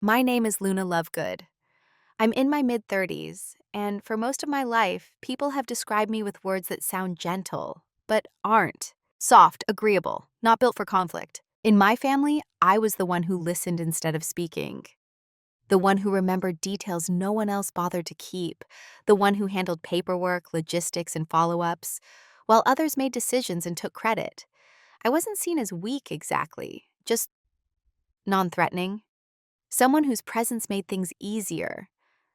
My name is Luna Lovegood. I'm in my mid-30s, and for most of my life, people have described me with words that sound gentle, but aren't. Soft, agreeable, not built for conflict. In my family, I was the one who listened instead of speaking. The one who remembered details no one else bothered to keep. The one who handled paperwork, logistics, and follow-ups, while others made decisions and took credit. I wasn't seen as weak exactly, just non-threatening. Someone whose presence made things easier,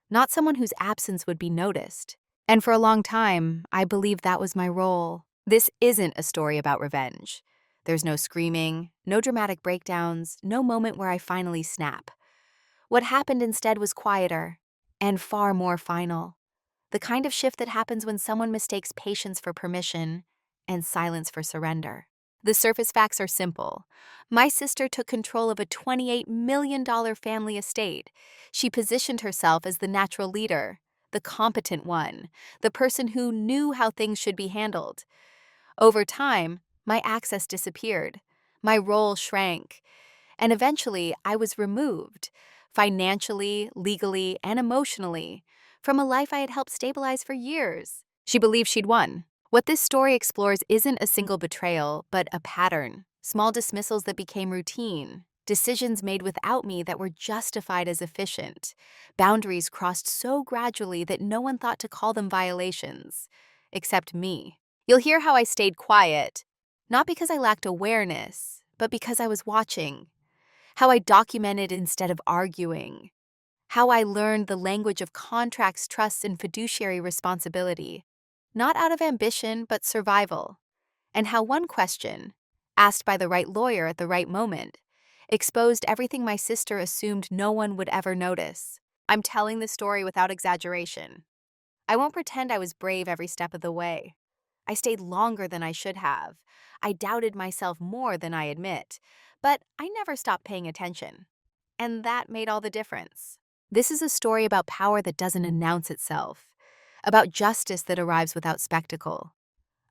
not someone whose absence would be noticed. And for a long time, I believed that was my role. This isn't a story about revenge. There's no screaming, no dramatic breakdowns, no moment where I finally snap. What happened instead was quieter and far more final. The kind of shift that happens when someone mistakes patience for permission and silence for surrender. The surface facts are simple. My sister took control of a $28 million family estate. She positioned herself as the natural leader, the competent one, the person who knew how things should be handled. Over time, my access disappeared. My role shrank. And eventually, I was removed, financially, legally, and emotionally, from a life I had helped stabilize for years. She believed she'd won. What this story explores isn't a single betrayal, but a pattern. Small dismissals that became routine. Decisions made without me that were justified as efficient. Boundaries crossed so gradually that no one thought to call them violations. Except me. You'll hear how I stayed quiet, not because I lacked awareness, but because I was watching. How I documented instead of arguing. How I learned the language of contracts, trusts, and fiduciary responsibility, not out of ambition, but survival. And how one question, asked by the right lawyer at the right moment, exposed everything my sister assumed no one would ever notice. I'm telling the story without exaggeration. I won't pretend I was brave every step of the way. I stayed longer than I should have. I doubted myself more than I admit. But I never stopped paying attention. And that made all the difference. This is a story about power that doesn't announce itself, about justice that arrives without spectacle,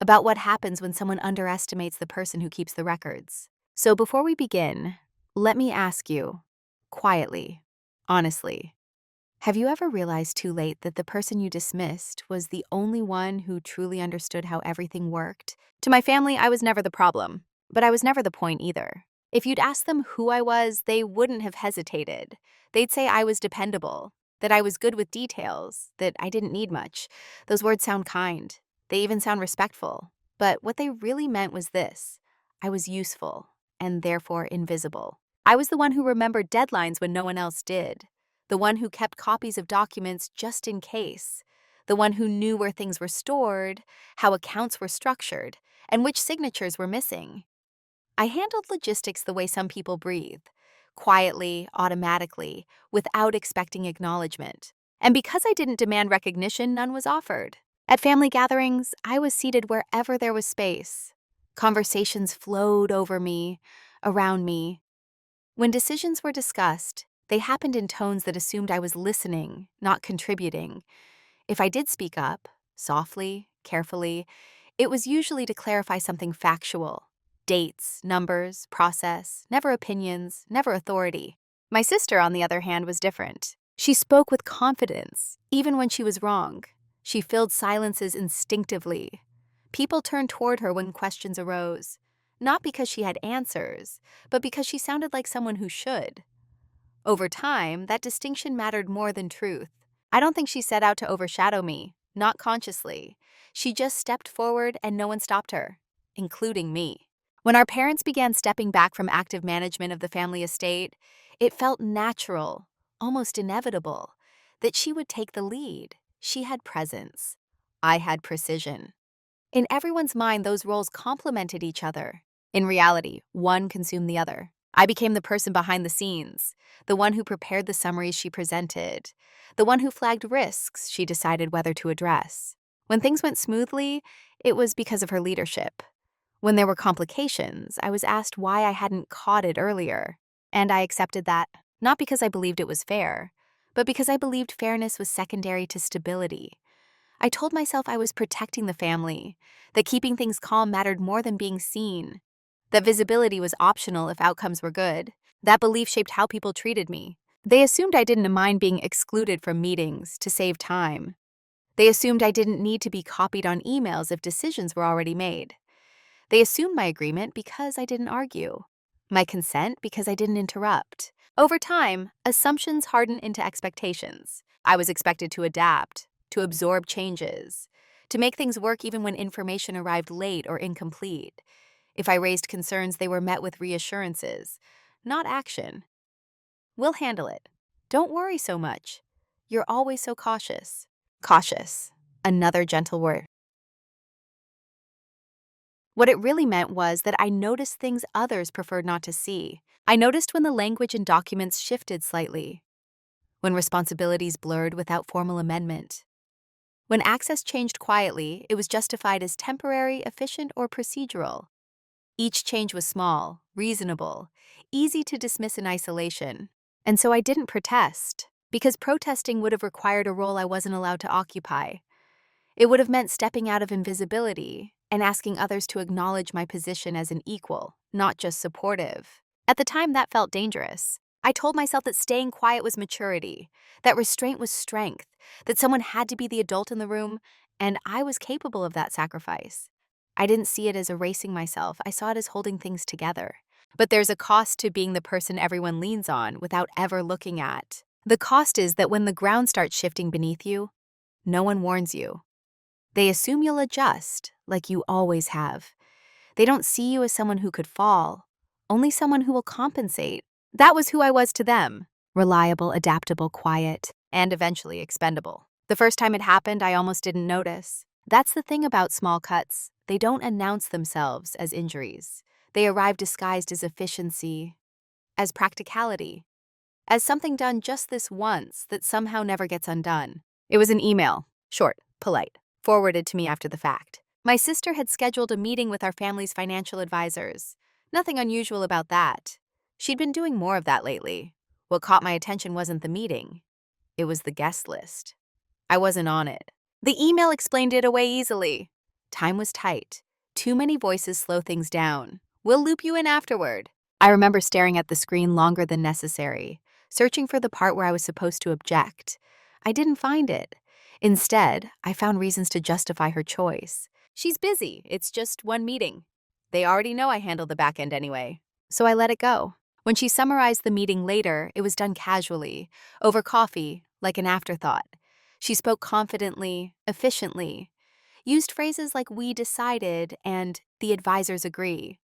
about what happens when someone underestimates the person who keeps the records. So before we begin, let me ask you, quietly, honestly, have you ever realized too late that the person you dismissed was the only one who truly understood how everything worked? To my family, I was never the problem, but I was never the point either. If you'd asked them who I was, they wouldn't have hesitated. They'd say I was dependable, that I was good with details, that I didn't need much. Those words sound kind. They even sound respectful. But what they really meant was this: I was useful, and therefore invisible. I was the one who remembered deadlines when no one else did. The one who kept copies of documents just in case. The one who knew where things were stored, how accounts were structured, and which signatures were missing. I handled logistics the way some people breathe, quietly, automatically, without expecting acknowledgement. And because I didn't demand recognition, none was offered. At family gatherings, I was seated wherever there was space. Conversations flowed over me, around me. When decisions were discussed, they happened in tones that assumed I was listening, not contributing. If I did speak up, softly, carefully, it was usually to clarify something factual. Dates, numbers, process, never opinions, never authority. My sister, on the other hand, was different. She spoke with confidence, even when she was wrong. She filled silences instinctively. People turned toward her when questions arose, not because she had answers, but because she sounded like someone who should. Over time, that distinction mattered more than truth. I don't think she set out to overshadow me, not consciously. She just stepped forward and no one stopped her, including me. When our parents began stepping back from active management of the family estate, it felt natural, almost inevitable, that she would take the lead. She had presence. I had precision. In everyone's mind, those roles complemented each other. In reality, one consumed the other. I became the person behind the scenes, the one who prepared the summaries she presented, the one who flagged risks she decided whether to address. When things went smoothly, it was because of her leadership. When there were complications, I was asked why I hadn't caught it earlier, and I accepted that, not because I believed it was fair, but because I believed fairness was secondary to stability. I told myself I was protecting the family, that keeping things calm mattered more than being seen, that visibility was optional if outcomes were good. That belief shaped how people treated me. They assumed I didn't mind being excluded from meetings to save time. They assumed I didn't need to be copied on emails if decisions were already made. They assumed my agreement because I didn't argue, my consent because I didn't interrupt. Over time, assumptions hardened into expectations. I was expected to adapt, to absorb changes, to make things work even when information arrived late or incomplete. If I raised concerns, they were met with reassurances, not action. We'll handle it. Don't worry so much. You're always so cautious. Cautious. Another gentle word. What it really meant was that I noticed things others preferred not to see. I noticed when the language in documents shifted slightly, when responsibilities blurred without formal amendment. When access changed quietly, it was justified as temporary, efficient, or procedural. Each change was small, reasonable, easy to dismiss in isolation. And so I didn't protest, because protesting would have required a role I wasn't allowed to occupy. It would have meant stepping out of invisibility and asking others to acknowledge my position as an equal, not just supportive. At the time, that felt dangerous. I told myself that staying quiet was maturity, that restraint was strength, that someone had to be the adult in the room, and I was capable of that sacrifice. I didn't see it as erasing myself, I saw it as holding things together. But there's a cost to being the person everyone leans on without ever looking at. The cost is that when the ground starts shifting beneath you, no one warns you. They assume you'll adjust, like you always have. They don't see you as someone who could fall, only someone who will compensate. That was who I was to them: reliable, adaptable, quiet, and eventually expendable. The first time it happened, I almost didn't notice. That's the thing about small cuts. They don't announce themselves as injuries. They arrive disguised as efficiency, as practicality, as something done just this once that somehow never gets undone. It was an email, short, polite, forwarded to me after the fact. My sister had scheduled a meeting with our family's financial advisors. Nothing unusual about that. She'd been doing more of that lately. What caught my attention wasn't the meeting. It was the guest list. I wasn't on it. The email explained it away easily. Time was tight. Too many voices slow things down. We'll loop you in afterward. I remember staring at the screen longer than necessary, searching for the part where I was supposed to object. I didn't find it. Instead, I found reasons to justify her choice. She's busy. It's just one meeting. They already know I handle the back end anyway. So I let it go. When she summarized the meeting later, it was done casually, over coffee, like an afterthought. She spoke confidently, efficiently, used phrases like "we decided" and "the advisors agree."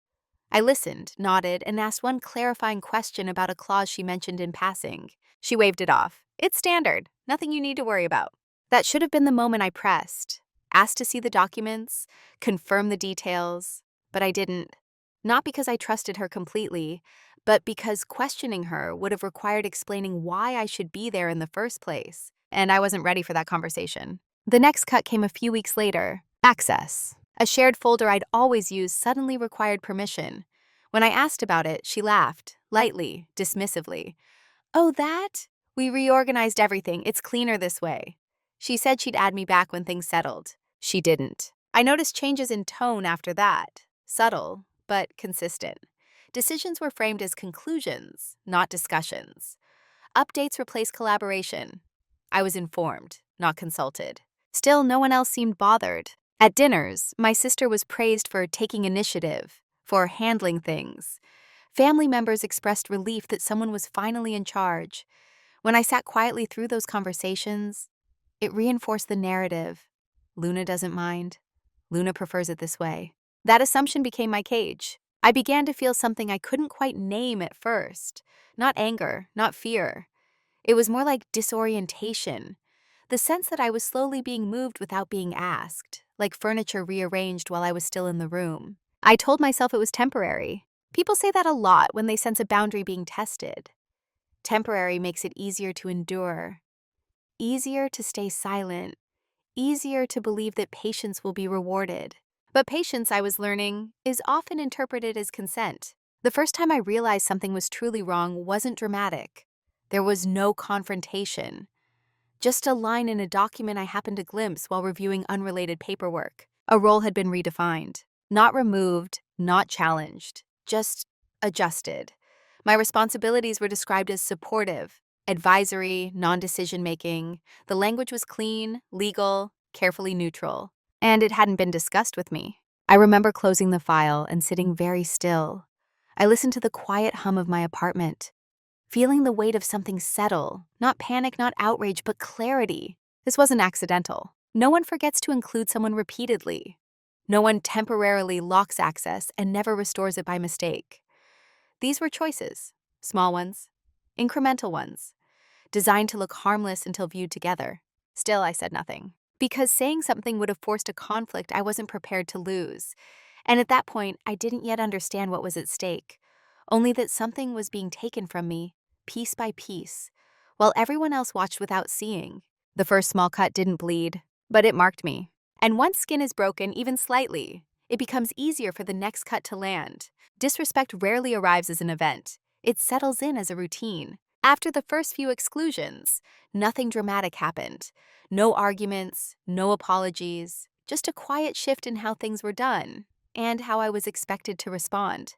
I listened, nodded, and asked one clarifying question about a clause she mentioned in passing. She waved it off. It's standard. Nothing you need to worry about. That should have been the moment I pressed, asked to see the documents, confirm the details, but I didn't. Not because I trusted her completely, but because questioning her would have required explaining why I should be there in the first place, and I wasn't ready for that conversation. The next cut came a few weeks later. Access. A shared folder I'd always used suddenly required permission. When I asked about it, she laughed, lightly, dismissively. "Oh, that? We reorganized everything. It's cleaner this way." She said she'd add me back when things settled. She didn't. I noticed changes in tone after that. Subtle, but consistent. Decisions were framed as conclusions, not discussions. Updates replaced collaboration. I was informed, not consulted. Still, no one else seemed bothered. At dinners, my sister was praised for taking initiative, for handling things. Family members expressed relief that someone was finally in charge. When I sat quietly through those conversations, it reinforced the narrative. Luna doesn't mind. Luna prefers it this way. That assumption became my cage. I began to feel something I couldn't quite name at first. Not anger, not fear. It was more like disorientation. The sense that I was slowly being moved without being asked, like furniture rearranged while I was still in the room. I told myself it was temporary. People say that a lot when they sense a boundary being tested. Temporary makes it easier to endure, easier to stay silent, easier to believe that patience will be rewarded. But patience, I was learning, is often interpreted as consent. The first time I realized something was truly wrong wasn't dramatic. There was no confrontation. Just a line in a document I happened to glimpse while reviewing unrelated paperwork. A role had been redefined. Not removed, not challenged, just adjusted. My responsibilities were described as supportive, advisory, non-decision making. The language was clean, legal, carefully neutral, and it hadn't been discussed with me. I remember closing the file and sitting very still. I listened to the quiet hum of my apartment, feeling the weight of something settle, not panic, not outrage, but clarity. This wasn't accidental. No one forgets to include someone repeatedly. No one temporarily locks access and never restores it by mistake. These were choices, small ones, incremental ones, designed to look harmless until viewed together. Still, I said nothing, because saying something would have forced a conflict I wasn't prepared to lose. And at that point, I didn't yet understand what was at stake, only that something was being taken from me, piece by piece, while everyone else watched without seeing. The first small cut didn't bleed, but it marked me. And once skin is broken, even slightly, it becomes easier for the next cut to land. Disrespect rarely arrives as an event. It settles in as a routine. After the first few exclusions, nothing dramatic happened. No arguments, no apologies, just a quiet shift in how things were done and how I was expected to respond.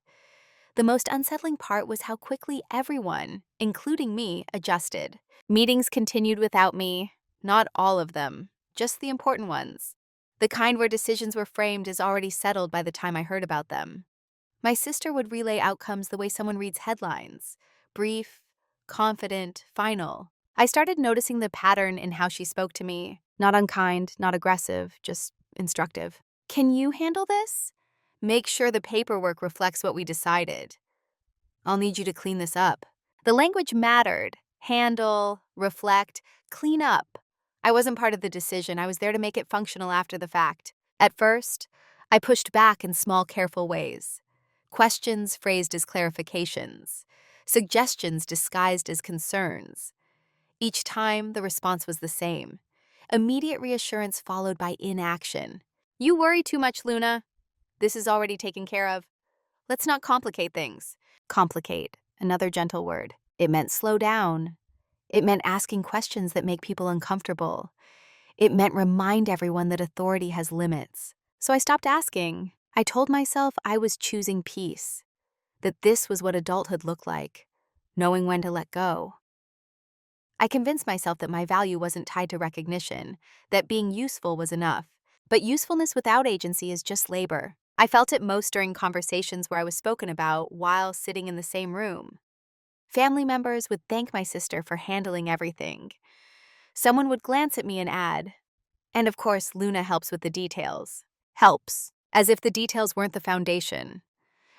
The most unsettling part was how quickly everyone, including me, adjusted. Meetings continued without me, not all of them, just the important ones. The kind where decisions were framed as already settled by the time I heard about them. My sister would relay outcomes the way someone reads headlines: brief, confident, final. I started noticing the pattern in how she spoke to me. Not unkind, not aggressive, just instructive. Can you handle this? Make sure the paperwork reflects what we decided. I'll need you to clean this up. The language mattered. Handle, reflect, clean up. I wasn't part of the decision. I was there to make it functional after the fact. At first, I pushed back in small, careful ways. Questions phrased as clarifications. Suggestions disguised as concerns. Each time, the response was the same. Immediate reassurance followed by inaction. You worry too much, Luna. This is already taken care of. Let's not complicate things. Complicate, another gentle word. It meant slow down. It meant asking questions that make people uncomfortable. It meant remind everyone that authority has limits. So I stopped asking. I told myself I was choosing peace, that this was what adulthood looked like, knowing when to let go. I convinced myself that my value wasn't tied to recognition, that being useful was enough. But usefulness without agency is just labor. I felt it most during conversations where I was spoken about while sitting in the same room. Family members would thank my sister for handling everything. Someone would glance at me and add, and of course, Luna helps with the details. Helps, as if the details weren't the foundation.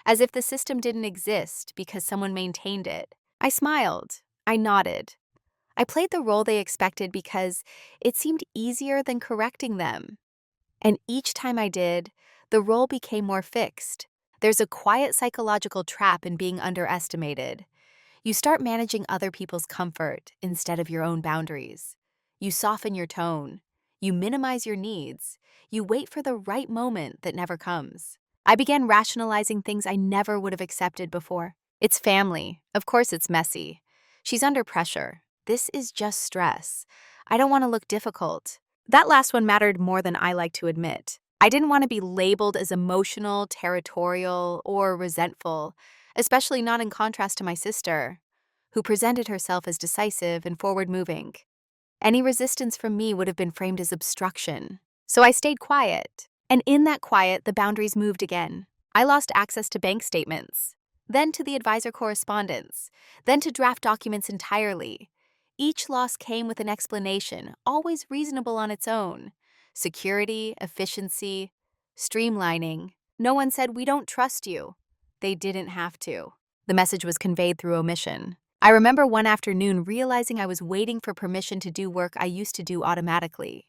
As if the system didn't exist because someone maintained it. I smiled. I nodded. I played the role they expected because it seemed easier than correcting them. And each time I did, the role became more fixed. There's a quiet psychological trap in being underestimated. You start managing other people's comfort instead of your own boundaries. You soften your tone. You minimize your needs. You wait for the right moment that never comes. I began rationalizing things I never would have accepted before. It's family. Of course it's messy. She's under pressure. This is just stress. I don't want to look difficult. That last one mattered more than I like to admit. I didn't want to be labeled as emotional, territorial, or resentful, especially not in contrast to my sister, who presented herself as decisive and forward-moving. Any resistance from me would have been framed as obstruction. So I stayed quiet. And in that quiet, the boundaries moved again. I lost access to bank statements, then to the advisor correspondence, then to draft documents entirely. Each loss came with an explanation, always reasonable on its own. Security, efficiency, streamlining. No one said, "We don't trust you." They didn't have to. The message was conveyed through omission. I remember one afternoon realizing I was waiting for permission to do work I used to do automatically.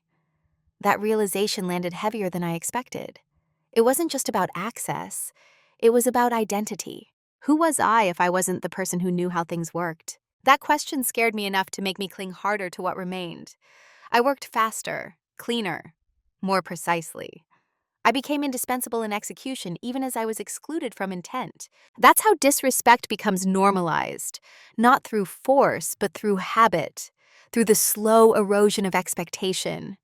That realization landed heavier than I expected. It wasn't just about access. It was about identity. Who was I if I wasn't the person who knew how things worked? That question scared me enough to make me cling harder to what remained. I worked faster, cleaner, more precisely. I became indispensable in execution even as I was excluded from intent. That's how disrespect becomes normalized, not through force, but through habit, through the slow erosion of expectation,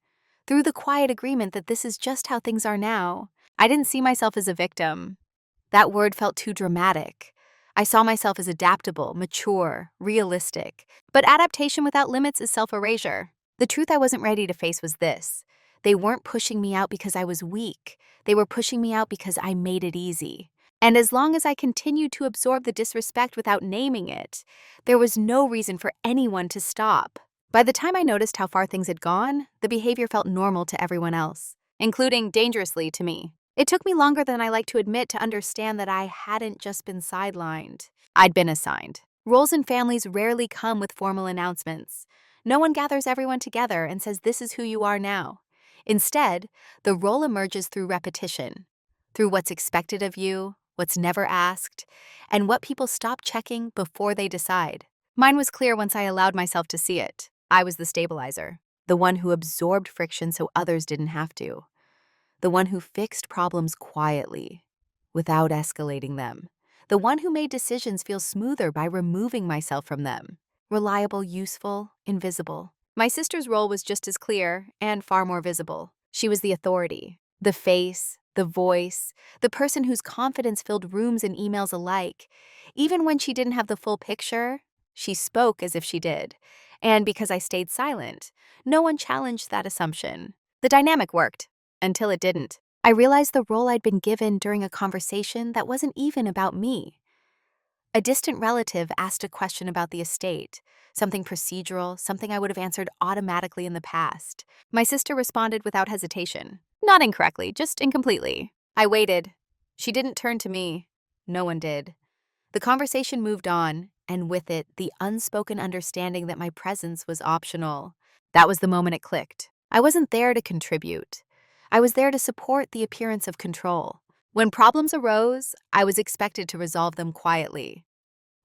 through the quiet agreement that this is just how things are now. I didn't see myself as a victim. That word felt too dramatic. I saw myself as adaptable, mature, realistic. But adaptation without limits is self-erasure. The truth I wasn't ready to face was this. They weren't pushing me out because I was weak. They were pushing me out because I made it easy. And as long as I continued to absorb the disrespect without naming it, there was no reason for anyone to stop. By the time I noticed how far things had gone, the behavior felt normal to everyone else, including dangerously to me. It took me longer than I like to admit to understand that I hadn't just been sidelined. I'd been assigned. Roles in families rarely come with formal announcements. No one gathers everyone together and says, "This is who you are now." Instead, the role emerges through repetition, through what's expected of you, what's never asked, and what people stop checking before they decide. Mine was clear once I allowed myself to see it. I was the stabilizer, the one who absorbed friction so others didn't have to, the one who fixed problems quietly, without escalating them, the one who made decisions feel smoother by removing myself from them. Reliable, useful, invisible. My sister's role was just as clear and far more visible. She was the authority, the face, the voice, the person whose confidence filled rooms and emails alike. Even when she didn't have the full picture, she spoke as if she did. And because I stayed silent, no one challenged that assumption. The dynamic worked, until it didn't. I realized the role I'd been given during a conversation that wasn't even about me. A distant relative asked a question about the estate, something procedural, something I would have answered automatically in the past. My sister responded without hesitation. Not incorrectly, just incompletely. I waited. She didn't turn to me. No one did. The conversation moved on, and with it, the unspoken understanding that my presence was optional. That was the moment it clicked. I wasn't there to contribute. I was there to support the appearance of control. When problems arose, I was expected to resolve them quietly.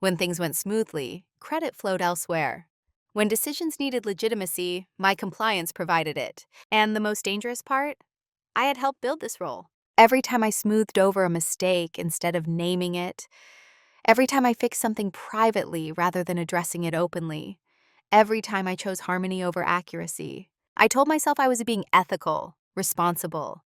When things went smoothly, credit flowed elsewhere. When decisions needed legitimacy, my compliance provided it. And the most dangerous part? I had helped build this role. Every time I smoothed over a mistake instead of naming it, every time I fixed something privately rather than addressing it openly, every time I chose harmony over accuracy, I told myself I was being ethical, responsible.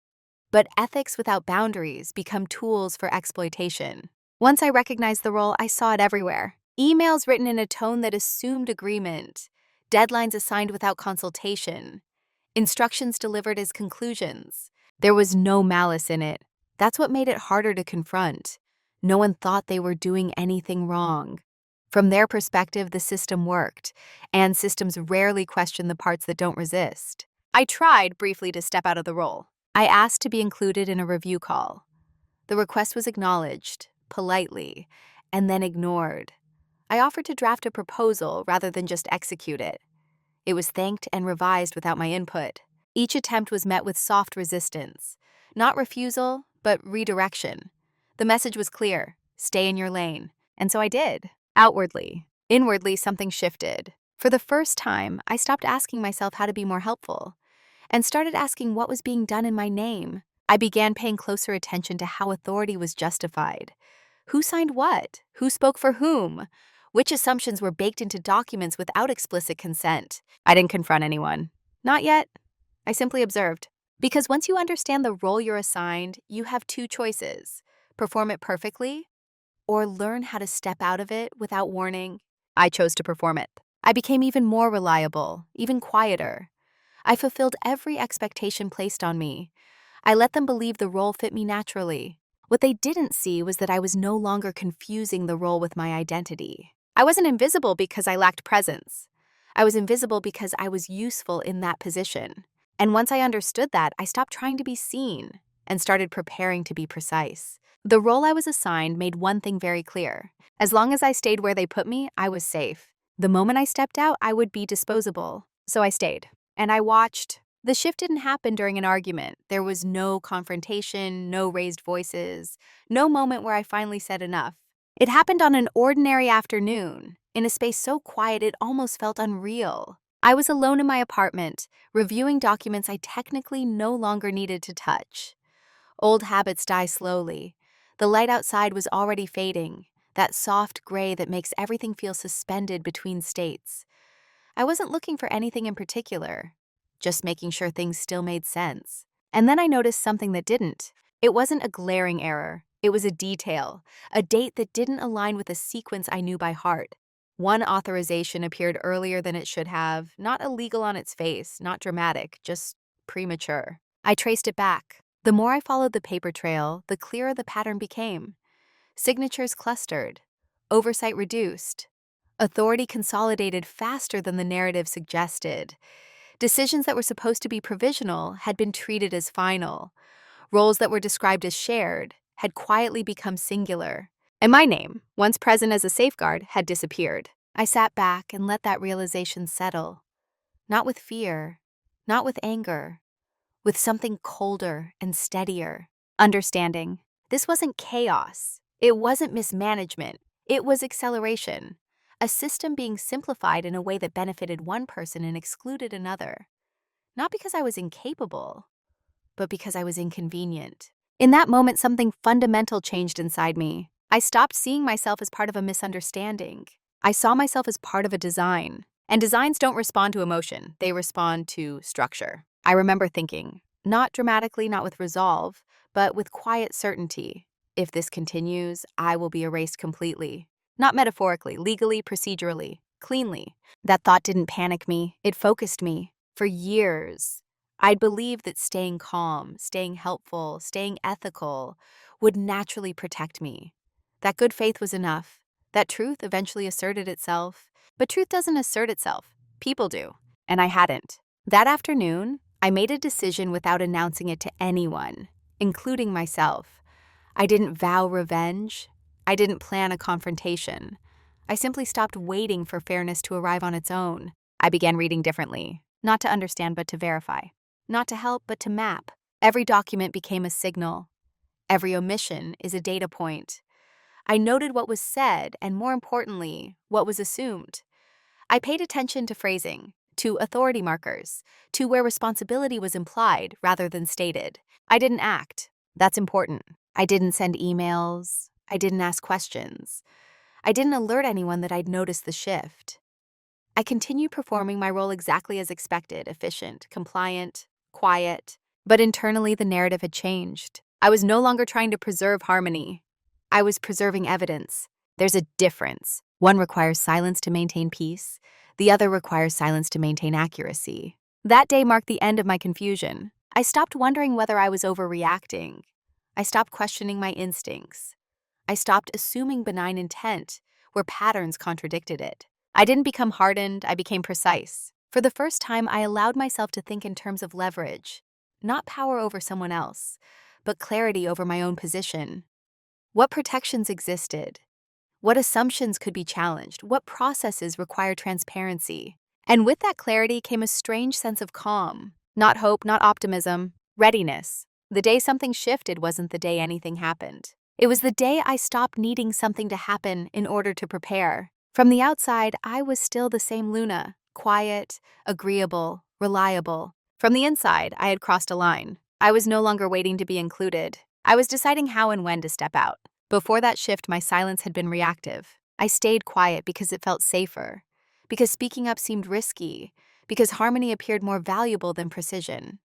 But ethics without boundaries become tools for exploitation. Once I recognized the role, I saw it everywhere. Emails written in a tone that assumed agreement, deadlines assigned without consultation, instructions delivered as conclusions. There was no malice in it. That's what made it harder to confront. No one thought they were doing anything wrong. From their perspective, the system worked, and systems rarely question the parts that don't resist. I tried briefly to step out of the role. I asked to be included in a review call. The request was acknowledged, politely, and then ignored. I offered to draft a proposal rather than just execute it. It was thanked and revised without my input. Each attempt was met with soft resistance. Not refusal, but redirection. The message was clear: stay in your lane. And so I did. Outwardly. Inwardly, something shifted. For the first time, I stopped asking myself how to be more helpful, and started asking what was being done in my name. I began paying closer attention to how authority was justified. Who signed what? Who spoke for whom? Which assumptions were baked into documents without explicit consent? I didn't confront anyone. Not yet. I simply observed. Because once you understand the role you're assigned, you have two choices: perform it perfectly, or learn how to step out of it without warning. I chose to perform it. I became even more reliable, even quieter. I fulfilled every expectation placed on me. I let them believe the role fit me naturally. What they didn't see was that I was no longer confusing the role with my identity. I wasn't invisible because I lacked presence. I was invisible because I was useful in that position. And once I understood that, I stopped trying to be seen and started preparing to be precise. The role I was assigned made one thing very clear. As long as I stayed where they put me, I was safe. The moment I stepped out, I would be disposable. So I stayed. And I watched. The shift didn't happen during an argument. There was no confrontation, no raised voices, no moment where I finally said enough. It happened on an ordinary afternoon, in a space so quiet it almost felt unreal. I was alone in my apartment, reviewing documents I technically no longer needed to touch. Old habits die slowly. The light outside was already fading, that soft gray that makes everything feel suspended between states. I wasn't looking for anything in particular, just making sure things still made sense. And then I noticed something that didn't. It wasn't a glaring error. It was a detail, a date that didn't align with a sequence I knew by heart. One authorization appeared earlier than it should have, not illegal on its face, not dramatic, just premature. I traced it back. The more I followed the paper trail, the clearer the pattern became. Signatures clustered, oversight reduced, authority consolidated faster than the narrative suggested. Decisions that were supposed to be provisional had been treated as final. Roles that were described as shared had quietly become singular. And my name, once present as a safeguard, had disappeared. I sat back and let that realization settle. Not with fear, not with anger, with something colder and steadier. Understanding. This wasn't chaos. It wasn't mismanagement. It was acceleration. A system being simplified in a way that benefited one person and excluded another. Not because I was incapable, but because I was inconvenient. In that moment, something fundamental changed inside me. I stopped seeing myself as part of a misunderstanding. I saw myself as part of a design. And designs don't respond to emotion, they respond to structure. I remember thinking, not dramatically, not with resolve, but with quiet certainty. If this continues, I will be erased completely. Not metaphorically, legally, procedurally, cleanly. That thought didn't panic me, it focused me. For years, I'd believed that staying calm, staying helpful, staying ethical would naturally protect me. That good faith was enough. That truth eventually asserted itself. But truth doesn't assert itself. People do. And I hadn't. That afternoon, I made a decision without announcing it to anyone, including myself. I didn't vow revenge. I didn't plan a confrontation. I simply stopped waiting for fairness to arrive on its own. I began reading differently, not to understand but to verify, not to help but to map. Every document became a signal. Every omission is a data point. I noted what was said and, more importantly, what was assumed. I paid attention to phrasing, to authority markers, to where responsibility was implied rather than stated. I didn't act. That's important. I didn't send emails. I didn't ask questions. I didn't alert anyone that I'd noticed the shift. I continued performing my role exactly as expected, efficient, compliant, quiet. But internally, the narrative had changed. I was no longer trying to preserve harmony. I was preserving evidence. There's a difference. One requires silence to maintain peace. The other requires silence to maintain accuracy. That day marked the end of my confusion. I stopped wondering whether I was overreacting. I stopped questioning my instincts. I stopped assuming benign intent where patterns contradicted it. I didn't become hardened, I became precise. For the first time, I allowed myself to think in terms of leverage, not power over someone else, but clarity over my own position. What protections existed? What assumptions could be challenged? What processes require transparency? And with that clarity came a strange sense of calm. Not hope, not optimism, readiness. The day something shifted wasn't the day anything happened. It was the day I stopped needing something to happen in order to prepare. From the outside, I was still the same Luna, quiet, agreeable, reliable. From the inside, I had crossed a line. I was no longer waiting to be included. I was deciding how and when to step out. Before that shift, my silence had been reactive. I stayed quiet because it felt safer, because speaking up seemed risky, because harmony appeared more valuable than precision.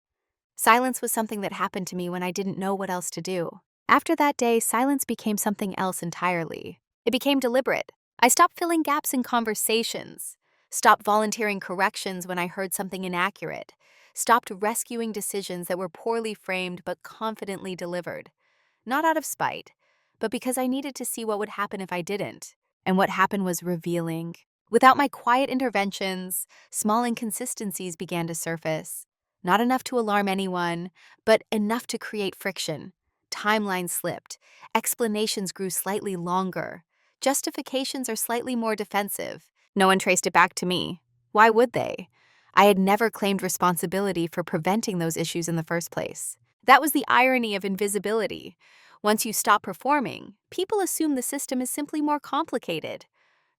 Silence was something that happened to me when I didn't know what else to do. After that day, silence became something else entirely. It became deliberate. I stopped filling gaps in conversations, stopped volunteering corrections when I heard something inaccurate, stopped rescuing decisions that were poorly framed but confidently delivered. Not out of spite, but because I needed to see what would happen if I didn't. And what happened was revealing. Without my quiet interventions, small inconsistencies began to surface. Not enough to alarm anyone, but enough to create friction. Timelines slipped. Explanations grew slightly longer. Justifications are slightly more defensive. No one traced it back to me. Why would they? I had never claimed responsibility for preventing those issues in the first place. That was the irony of invisibility. Once you stop performing, people assume the system is simply more complicated.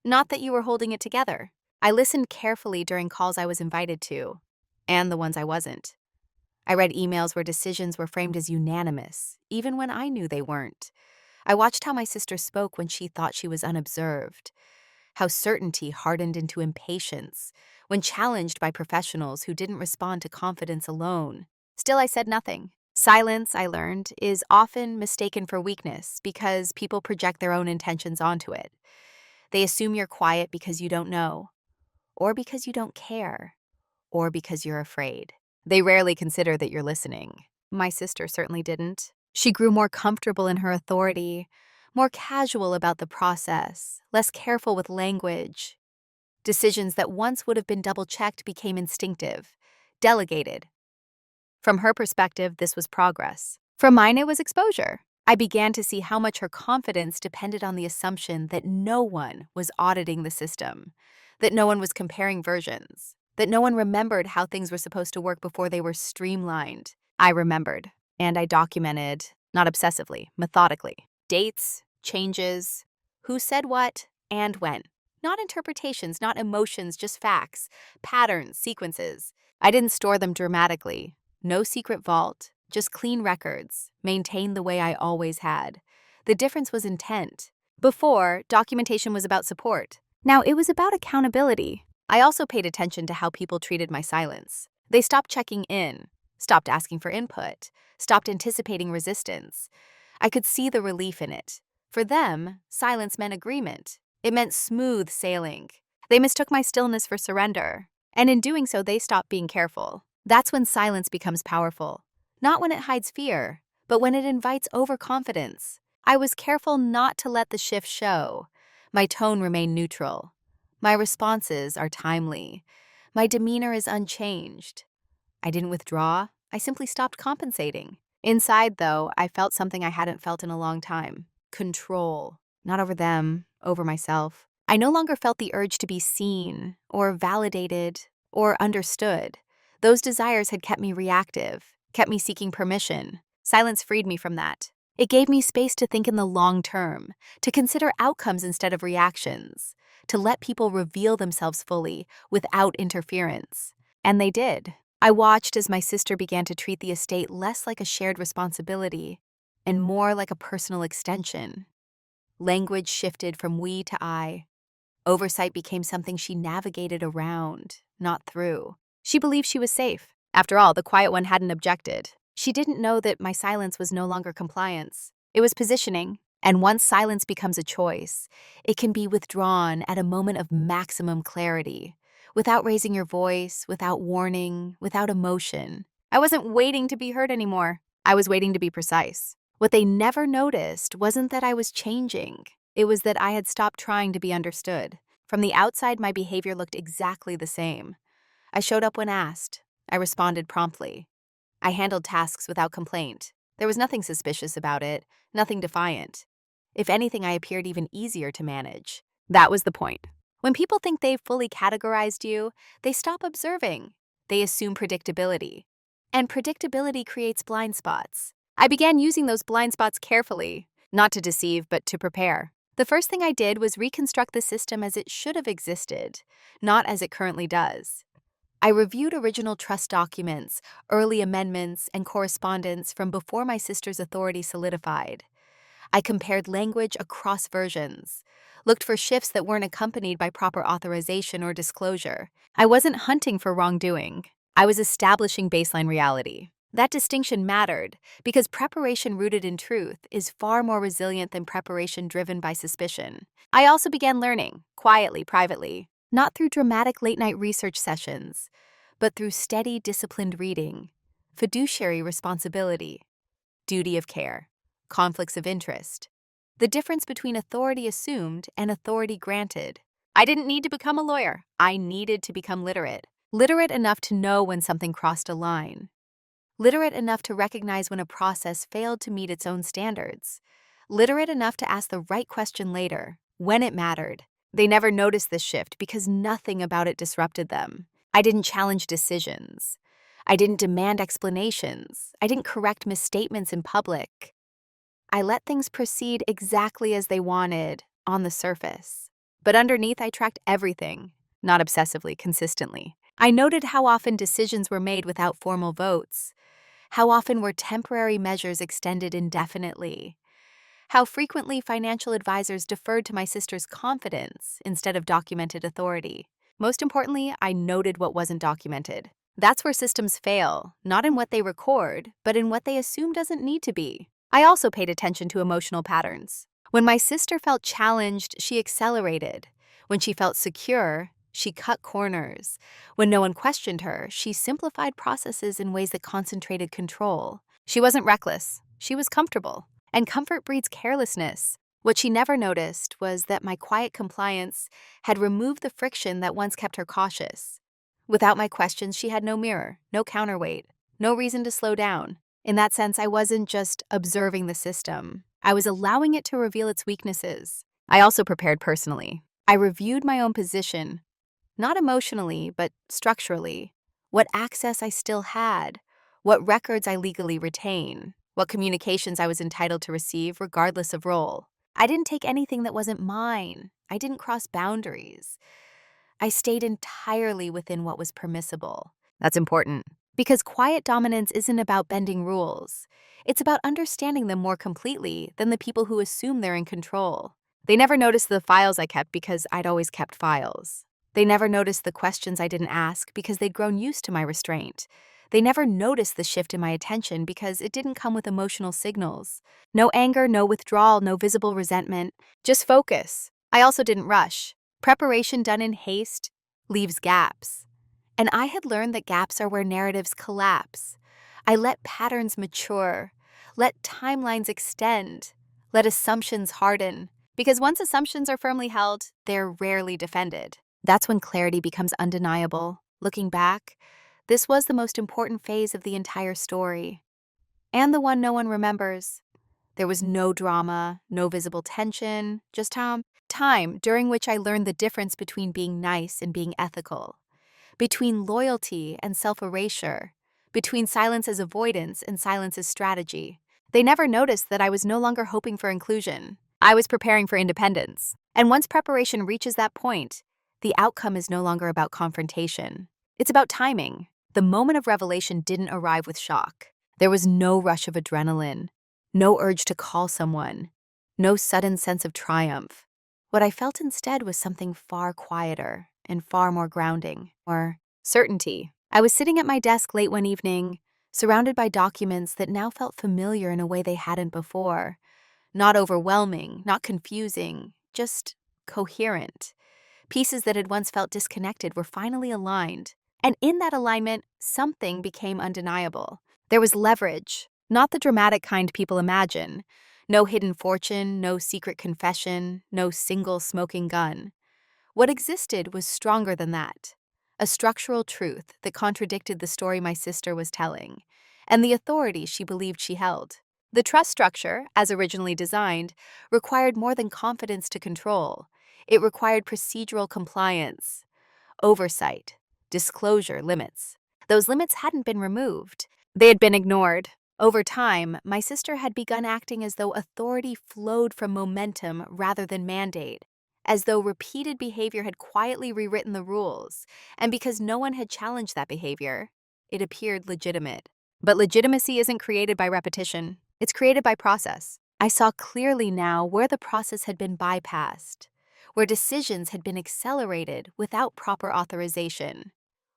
Not that you were holding it together. I listened carefully during calls I was invited to, and the ones I wasn't. I read emails where decisions were framed as unanimous, even when I knew they weren't. I watched how my sister spoke when she thought she was unobserved, how certainty hardened into impatience when challenged by professionals who didn't respond to confidence alone. Still, I said nothing. Silence, I learned, is often mistaken for weakness because people project their own intentions onto it. They assume you're quiet because you don't know, or because you don't care, or because you're afraid. They rarely consider that you're listening. My sister certainly didn't. She grew more comfortable in her authority, more casual about the process, less careful with language. Decisions that once would have been double-checked became instinctive, delegated. From her perspective, this was progress. From mine, it was exposure. I began to see how much her confidence depended on the assumption that no one was auditing the system, that no one was comparing versions, that no one remembered how things were supposed to work before they were streamlined. I remembered, and I documented, not obsessively, methodically. Dates, changes, who said what, and when. Not interpretations, not emotions, just facts, patterns, sequences. I didn't store them dramatically. No secret vault, just clean records, maintained the way I always had. The difference was intent. Before, documentation was about support. Now it was about accountability. I also paid attention to how people treated my silence. They stopped checking in, stopped asking for input, stopped anticipating resistance. I could see the relief in it. For them, silence meant agreement. It meant smooth sailing. They mistook my stillness for surrender. And in doing so, they stopped being careful. That's when silence becomes powerful. Not when it hides fear, but when it invites overconfidence. I was careful not to let the shift show. My tone remained neutral. My responses are timely. My demeanor is unchanged. I didn't withdraw. I simply stopped compensating. Inside, though, I felt something I hadn't felt in a long time. Control. Not over them, over myself. I no longer felt the urge to be seen, or validated, or understood. Those desires had kept me reactive, kept me seeking permission. Silence freed me from that. It gave me space to think in the long term, to consider outcomes instead of reactions, to let people reveal themselves fully, without interference. And they did. I watched as my sister began to treat the estate less like a shared responsibility and more like a personal extension. Language shifted from we to I. Oversight became something she navigated around, not through. She believed she was safe. After all, the quiet one hadn't objected. She didn't know that my silence was no longer compliance. It was positioning. And once silence becomes a choice, it can be withdrawn at a moment of maximum clarity, without raising your voice, without warning, without emotion. I wasn't waiting to be heard anymore. I was waiting to be precise. What they never noticed wasn't that I was changing. It was that I had stopped trying to be understood. From the outside, my behavior looked exactly the same. I showed up when asked. I responded promptly. I handled tasks without complaint. There was nothing suspicious about it, nothing defiant. If anything, I appeared even easier to manage. That was the point. When people think they've fully categorized you, they stop observing. They assume predictability. And predictability creates blind spots. I began using those blind spots carefully, not to deceive, but to prepare. The first thing I did was reconstruct the system as it should have existed, not as it currently does. I reviewed original trust documents, early amendments, and correspondence from before my sister's authority solidified. I compared language across versions, looked for shifts that weren't accompanied by proper authorization or disclosure. I wasn't hunting for wrongdoing. I was establishing baseline reality. That distinction mattered because preparation rooted in truth is far more resilient than preparation driven by suspicion. I also began learning, quietly, privately, not through dramatic late-night research sessions, but through steady, disciplined reading, fiduciary responsibility, duty of care, conflicts of interest, the difference between authority assumed and authority granted. I didn't need to become a lawyer. I needed to become literate. Literate enough to know when something crossed a line. Literate enough to recognize when a process failed to meet its own standards. Literate enough to ask the right question later, when it mattered. They never noticed this shift because nothing about it disrupted them. I didn't challenge decisions. I didn't demand explanations. I didn't correct misstatements in public. I let things proceed exactly as they wanted, on the surface. But underneath, I tracked everything, not obsessively, consistently. I noted how often decisions were made without formal votes, how often were temporary measures extended indefinitely, how frequently financial advisors deferred to my sister's confidence instead of documented authority. Most importantly, I noted what wasn't documented. That's where systems fail, not in what they record, but in what they assume doesn't need to be. I also paid attention to emotional patterns. When my sister felt challenged, she accelerated. When she felt secure, she cut corners. When no one questioned her, she simplified processes in ways that concentrated control. She wasn't reckless, she was comfortable. And comfort breeds carelessness. What she never noticed was that my quiet compliance had removed the friction that once kept her cautious. Without my questions, she had no mirror, no counterweight, no reason to slow down. In that sense, I wasn't just observing the system. I was allowing it to reveal its weaknesses. I also prepared personally. I reviewed my own position, not emotionally, but structurally. What access I still had, what records I legally retain, what communications I was entitled to receive regardless of role. I didn't take anything that wasn't mine. I didn't cross boundaries. I stayed entirely within what was permissible. That's important, because quiet dominance isn't about bending rules. It's about understanding them more completely than the people who assume they're in control. They never noticed the files I kept because I'd always kept files. They never noticed the questions I didn't ask because they'd grown used to my restraint. They never noticed the shift in my attention because it didn't come with emotional signals. No anger, no withdrawal, no visible resentment, just focus. I also didn't rush. Preparation done in haste leaves gaps. And I had learned that gaps are where narratives collapse. I let patterns mature, let timelines extend, let assumptions harden. Because once assumptions are firmly held, they're rarely defended. That's when clarity becomes undeniable. Looking back, this was the most important phase of the entire story, and the one no one remembers. There was no drama, no visible tension, just time during which I learned the difference between being nice and being ethical, between loyalty and self-erasure, between silence as avoidance and silence as strategy. They never noticed that I was no longer hoping for inclusion. I was preparing for independence. And once preparation reaches that point, the outcome is no longer about confrontation. It's about timing. The moment of revelation didn't arrive with shock. There was no rush of adrenaline, no urge to call someone, no sudden sense of triumph. What I felt instead was something far quieter and far more grounding, or certainty. I was sitting at my desk late one evening, surrounded by documents that now felt familiar in a way they hadn't before. Not overwhelming, not confusing, just coherent. Pieces that had once felt disconnected were finally aligned. And in that alignment, something became undeniable. There was leverage, not the dramatic kind people imagine. No hidden fortune, no secret confession, no single smoking gun. What existed was stronger than that. A structural truth that contradicted the story my sister was telling, and the authority she believed she held. The trust structure, as originally designed, required more than confidence to control. It required procedural compliance, oversight, disclosure limits. Those limits hadn't been removed. They had been ignored. Over time, my sister had begun acting as though authority flowed from momentum rather than mandate, as though repeated behavior had quietly rewritten the rules, and because no one had challenged that behavior, it appeared legitimate. But legitimacy isn't created by repetition. It's created by process. I saw clearly now where the process had been bypassed, where decisions had been accelerated without proper authorization,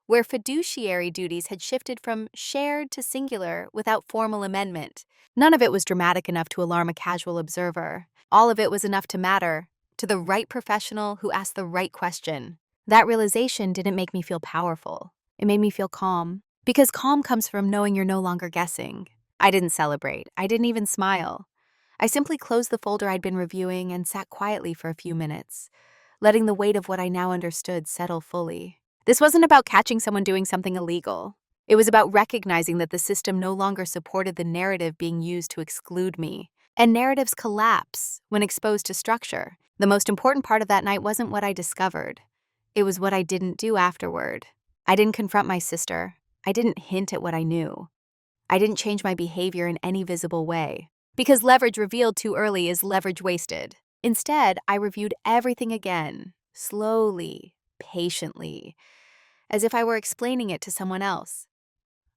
where fiduciary duties had shifted from shared to singular without formal amendment. None of it was dramatic enough to alarm a casual observer. All of it was enough to matter to the right professional who asked the right question. That realization didn't make me feel powerful. It made me feel calm. Because calm comes from knowing you're no longer guessing. I didn't celebrate. I didn't even smile. I simply closed the folder I'd been reviewing and sat quietly for a few minutes, letting the weight of what I now understood settle fully. This wasn't about catching someone doing something illegal. It was about recognizing that the system no longer supported the narrative being used to exclude me. And narratives collapse when exposed to structure. The most important part of that night wasn't what I discovered. It was what I didn't do afterward. I didn't confront my sister. I didn't hint at what I knew. I didn't change my behavior in any visible way. Because leverage revealed too early is leverage wasted. Instead, I reviewed everything again, slowly, patiently, as if I were explaining it to someone else.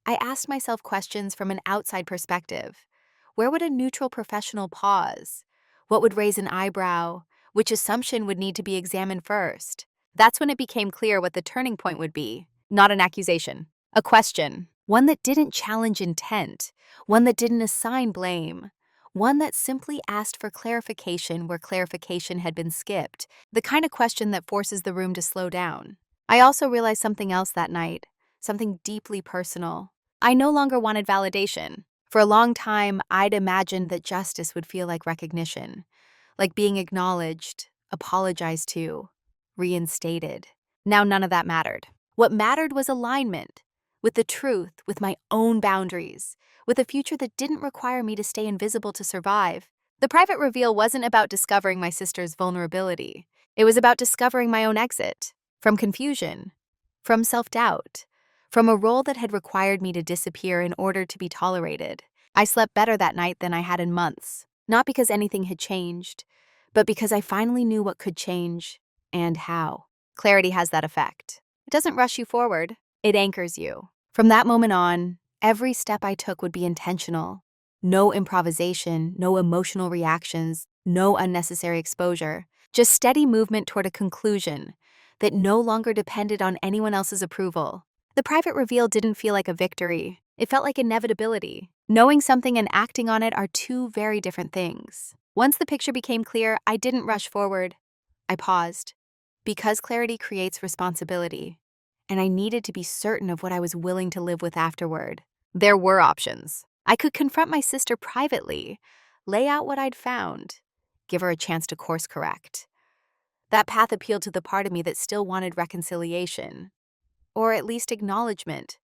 I asked myself questions from an outside perspective. Where would a neutral professional pause? What would raise an eyebrow? Which assumption would need to be examined first? That's when it became clear what the turning point would be. Not an accusation, A question, one that didn't challenge intent, one that didn't assign blame, one that simply asked for clarification where clarification had been skipped, the kind of question that forces the room to slow down. I also realized something else that night, something deeply personal. I no longer wanted validation. For a long time, I'd imagined that justice would feel like recognition, like being acknowledged, apologized to, reinstated. Now none of that mattered. What mattered was alignment with the truth, with my own boundaries, with a future that didn't require me to stay invisible to survive. The private reveal wasn't about discovering my sister's vulnerability. It was about discovering my own exit from confusion, from self-doubt, from a role that had required me to disappear in order to be tolerated. I slept better that night than I had in months, not because anything had changed, but because I finally knew what could change and how. Clarity has that effect. It doesn't rush you forward, it anchors you. From that moment on, every step I took would be intentional. No improvisation, no emotional reactions, no unnecessary exposure. Just steady movement toward a conclusion that no longer depended on anyone else's approval. The private reveal didn't feel like a victory. It felt like inevitability. Knowing something and acting on it are two very different things. Once the picture became clear, I didn't rush forward. I paused. Because clarity creates responsibility, and I needed to be certain of what I was willing to live with afterward. There were options. I could confront my sister privately, lay out what I'd found, give her a chance to course correct. That path appealed to the part of me that still wanted reconciliation, or at least acknowledgement.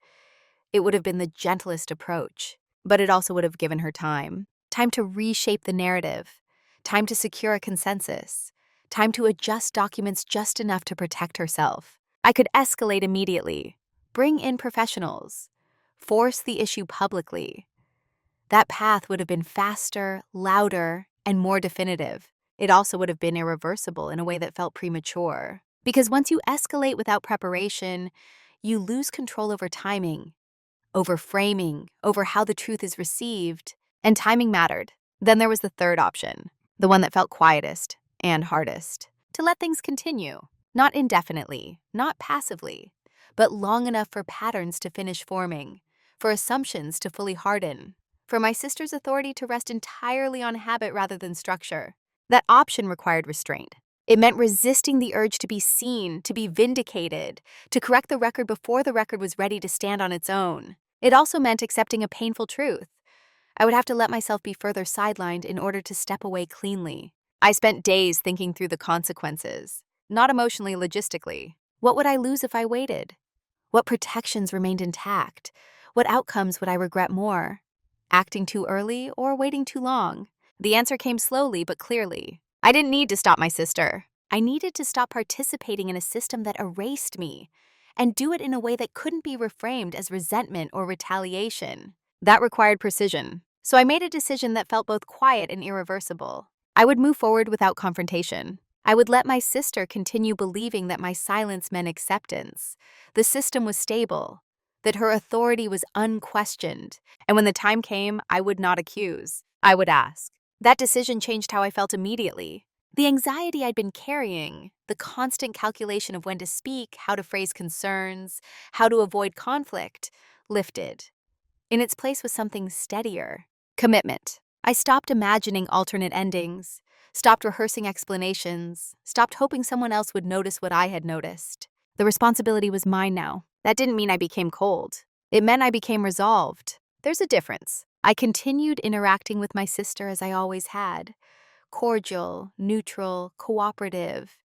It would have been the gentlest approach, but it also would have given her time. Time to reshape the narrative, time to secure a consensus, time to adjust documents just enough to protect herself. I could escalate immediately, bring in professionals, force the issue publicly. That path would have been faster, louder, and more definitive. It also would have been irreversible in a way that felt premature. Because once you escalate without preparation, you lose control over timing, over framing, over how the truth is received, and timing mattered. Then there was the third option, the one that felt quietest and hardest. To let things continue, not indefinitely, not passively, but long enough for patterns to finish forming, for assumptions to fully harden, for my sister's authority to rest entirely on habit rather than structure. That option required restraint. It meant resisting the urge to be seen, to be vindicated, to correct the record before the record was ready to stand on its own. It also meant accepting a painful truth. I would have to let myself be further sidelined in order to step away cleanly. I spent days thinking through the consequences, not emotionally, logistically. What would I lose if I waited? What protections remained intact? What outcomes would I regret more? Acting too early or waiting too long? The answer came slowly but clearly. I didn't need to stop my sister. I needed to stop participating in a system that erased me, and do it in a way that couldn't be reframed as resentment or retaliation. That required precision. So I made a decision that felt both quiet and irreversible. I would move forward without confrontation. I would let my sister continue believing that my silence meant acceptance. The system was stable, that her authority was unquestioned, and when the time came, I would not accuse. I would ask. That decision changed how I felt immediately. The anxiety I'd been carrying, the constant calculation of when to speak, how to phrase concerns, how to avoid conflict, lifted. In its place was something steadier. Commitment. I stopped imagining alternate endings, stopped rehearsing explanations, stopped hoping someone else would notice what I had noticed. The responsibility was mine now. That didn't mean I became cold. It meant I became resolved. There's a difference. I continued interacting with my sister as I always had. Cordial, neutral, cooperative.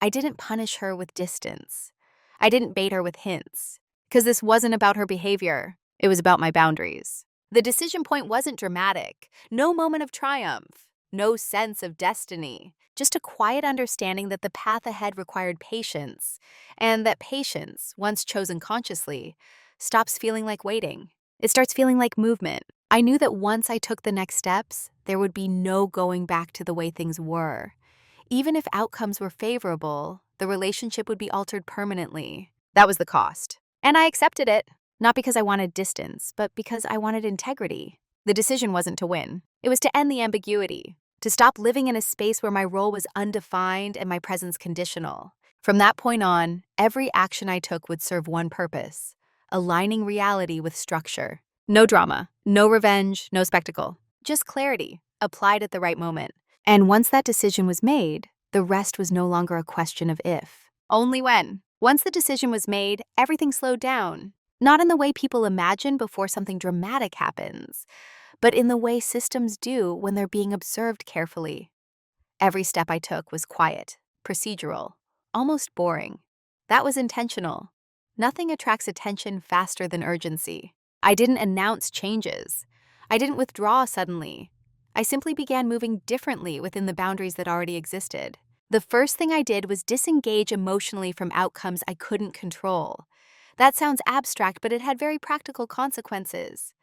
I didn't punish her with distance. I didn't bait her with hints. Because this wasn't about her behavior. It was about my boundaries. The decision point wasn't dramatic. No moment of triumph. No sense of destiny. Just a quiet understanding that the path ahead required patience, and that patience, once chosen consciously, stops feeling like waiting. It starts feeling like movement. I knew that once I took the next steps, there would be no going back to the way things were. Even if outcomes were favorable, the relationship would be altered permanently. That was the cost. And I accepted it, not because I wanted distance, but because I wanted integrity. The decision wasn't to win. It was to end the ambiguity, to stop living in a space where my role was undefined and my presence conditional. From that point on, every action I took would serve one purpose: aligning reality with structure. No drama, no revenge, no spectacle. Just clarity, applied at the right moment. And once that decision was made, the rest was no longer a question of if, only when. Once the decision was made, everything slowed down. Not in the way people imagine before something dramatic happens, but in the way systems do when they're being observed carefully. Every step I took was quiet, procedural, almost boring. That was intentional. Nothing attracts attention faster than urgency. I didn't announce changes. I didn't withdraw suddenly. I simply began moving differently within the boundaries that already existed. The first thing I did was disengage emotionally from outcomes I couldn't control. That sounds abstract, but it had very practical consequences.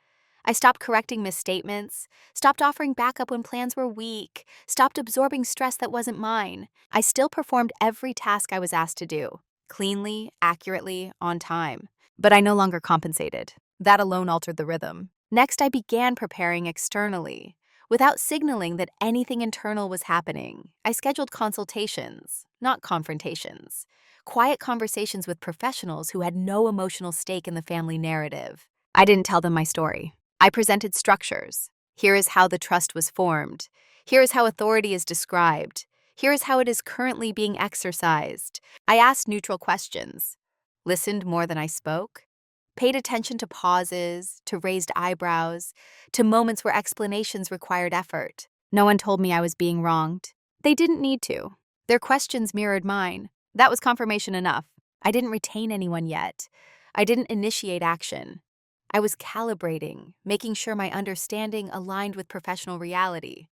I stopped correcting misstatements, stopped offering backup when plans were weak, stopped absorbing stress that wasn't mine. I still performed every task I was asked to do, cleanly, accurately, on time. But I no longer compensated. That alone altered the rhythm. Next, I began preparing externally. Without signaling that anything internal was happening, I scheduled consultations, not confrontations. Quiet conversations with professionals who had no emotional stake in the family narrative. I didn't tell them my story. I presented structures. Here is how the trust was formed. Here is how authority is described. Here is how it is currently being exercised. I asked neutral questions, listened more than I spoke, paid attention to pauses, to raised eyebrows, to moments where explanations required effort. No one told me I was being wronged. They didn't need to. Their questions mirrored mine. That was confirmation enough. I didn't retain anyone yet. I didn't initiate action. I was calibrating, making sure my understanding aligned with professional reality,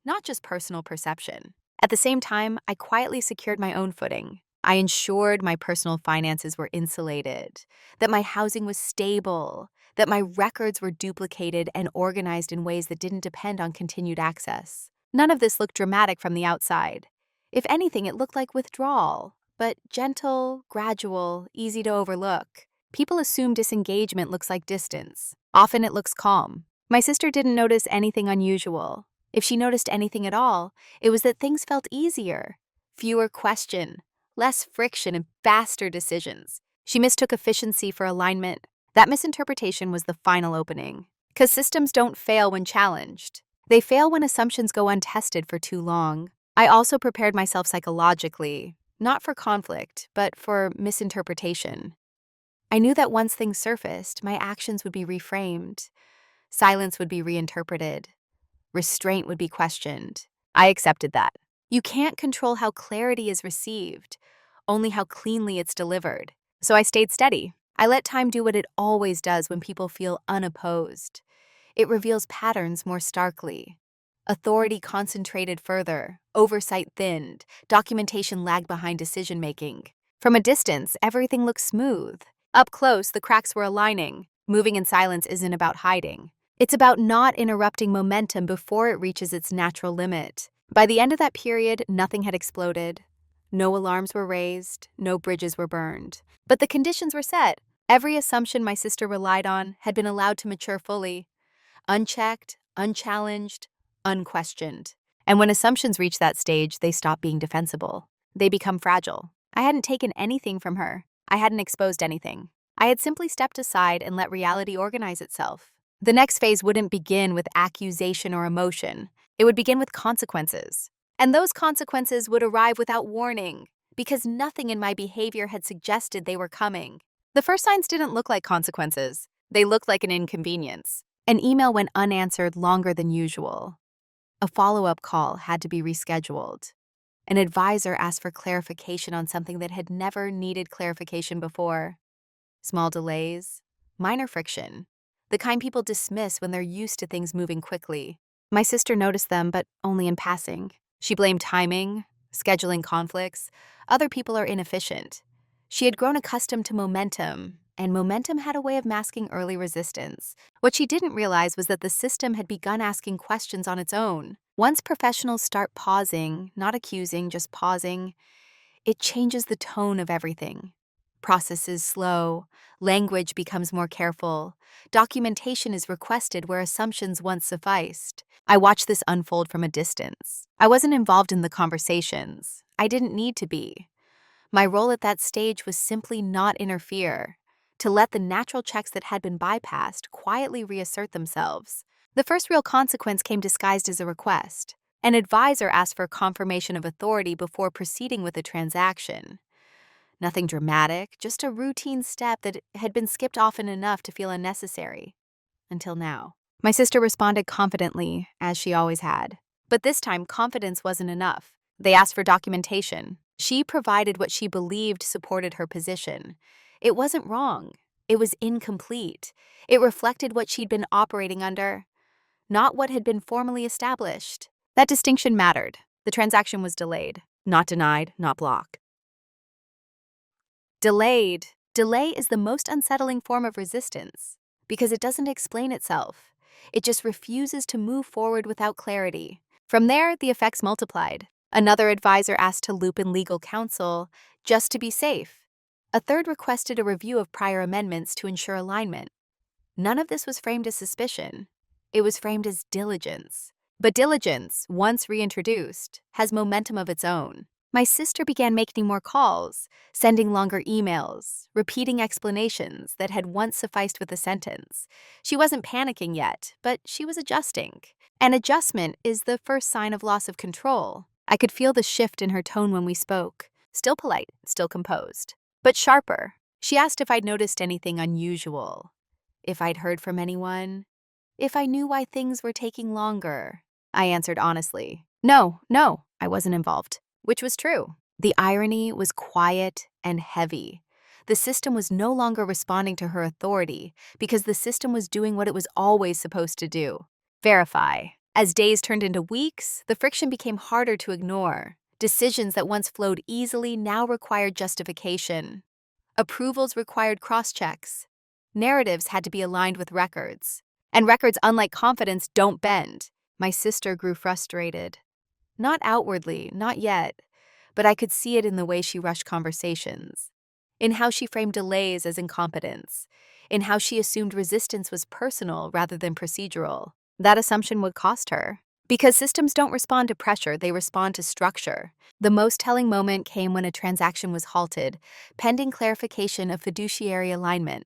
not just personal perception. At the same time, I quietly secured my own footing. I ensured my personal finances were insulated, that my housing was stable, that my records were duplicated and organized in ways that didn't depend on continued access. None of this looked dramatic from the outside. If anything, it looked like withdrawal, but gentle, gradual, easy to overlook. People assume disengagement looks like distance. Often it looks calm. My sister didn't notice anything unusual. If she noticed anything at all, it was that things felt easier. Fewer question, less friction, and faster decisions. She mistook efficiency for alignment. That misinterpretation was the final opening. Because systems don't fail when challenged. They fail when assumptions go untested for too long. I also prepared myself psychologically, not for conflict, but for misinterpretation. I knew that once things surfaced, my actions would be reframed. Silence would be reinterpreted. Restraint would be questioned. I accepted that. You can't control how clarity is received, only how cleanly it's delivered. So I stayed steady. I let time do what it always does when people feel unopposed. It reveals patterns more starkly. Authority concentrated further, oversight thinned, documentation lagged behind decision-making. From a distance, everything looked smooth. Up close, the cracks were aligning. Moving in silence isn't about hiding. It's about not interrupting momentum before it reaches its natural limit. By the end of that period, nothing had exploded. No alarms were raised, no bridges were burned. But the conditions were set. Every assumption my sister relied on had been allowed to mature fully. Unchecked, unchallenged, unquestioned. And when assumptions reach that stage, they stop being defensible. They become fragile. I hadn't taken anything from her. I hadn't exposed anything. I had simply stepped aside and let reality organize itself. The next phase wouldn't begin with accusation or emotion. It would begin with consequences. And those consequences would arrive without warning, because nothing in my behavior had suggested they were coming. The first signs didn't look like consequences. They looked like an inconvenience. An email went unanswered longer than usual. A follow-up call had to be rescheduled. An advisor asked for clarification on something that had never needed clarification before. Small delays, minor friction, the kind people dismiss when they're used to things moving quickly. My sister noticed them, but only in passing. She blamed timing, scheduling conflicts. Other people are inefficient. She had grown accustomed to momentum, and momentum had a way of masking early resistance. What she didn't realize was that the system had begun asking questions on its own. Once professionals start pausing, not accusing, just pausing, it changes the tone of everything. Processes slow, language becomes more careful, documentation is requested where assumptions once sufficed. I watched this unfold from a distance. I wasn't involved in the conversations. I didn't need to be. My role at that stage was simply not interfere, to let the natural checks that had been bypassed quietly reassert themselves. The first real consequence came disguised as a request. An advisor asked for confirmation of authority before proceeding with a transaction. Nothing dramatic, just a routine step that had been skipped often enough to feel unnecessary. Until now. My sister responded confidently, as she always had. But this time, confidence wasn't enough. They asked for documentation. She provided what she believed supported her position. It wasn't wrong. It was incomplete. It reflected what she'd been operating under, not what had been formally established. That distinction mattered. The transaction was delayed, not denied, not blocked. Delayed. Delay is the most unsettling form of resistance because it doesn't explain itself. It just refuses to move forward without clarity. From there, the effects multiplied. Another advisor asked to loop in legal counsel just to be safe. A third requested a review of prior amendments to ensure alignment. None of this was framed as suspicion. It was framed as diligence. But diligence, once reintroduced, has momentum of its own. My sister began making more calls, sending longer emails, repeating explanations that had once sufficed with a sentence. She wasn't panicking yet, but she was adjusting. An adjustment is the first sign of loss of control. I could feel the shift in her tone when we spoke. Still polite, still composed, but sharper. She asked if I'd noticed anything unusual, if I'd heard from anyone, if I knew why things were taking longer. I answered honestly, No, I wasn't involved. Which was true. The irony was quiet and heavy. The system was no longer responding to her authority because the system was doing what it was always supposed to do: verify. As days turned into weeks, the friction became harder to ignore. Decisions that once flowed easily now required justification. Approvals required cross-checks. Narratives had to be aligned with records. And records, unlike confidence, don't bend. My sister grew frustrated. Not outwardly, not yet, but I could see it in the way she rushed conversations, in how she framed delays as incompetence, in how she assumed resistance was personal rather than procedural. That assumption would cost her. Because systems don't respond to pressure, they respond to structure. The most telling moment came when a transaction was halted, pending clarification of fiduciary alignment.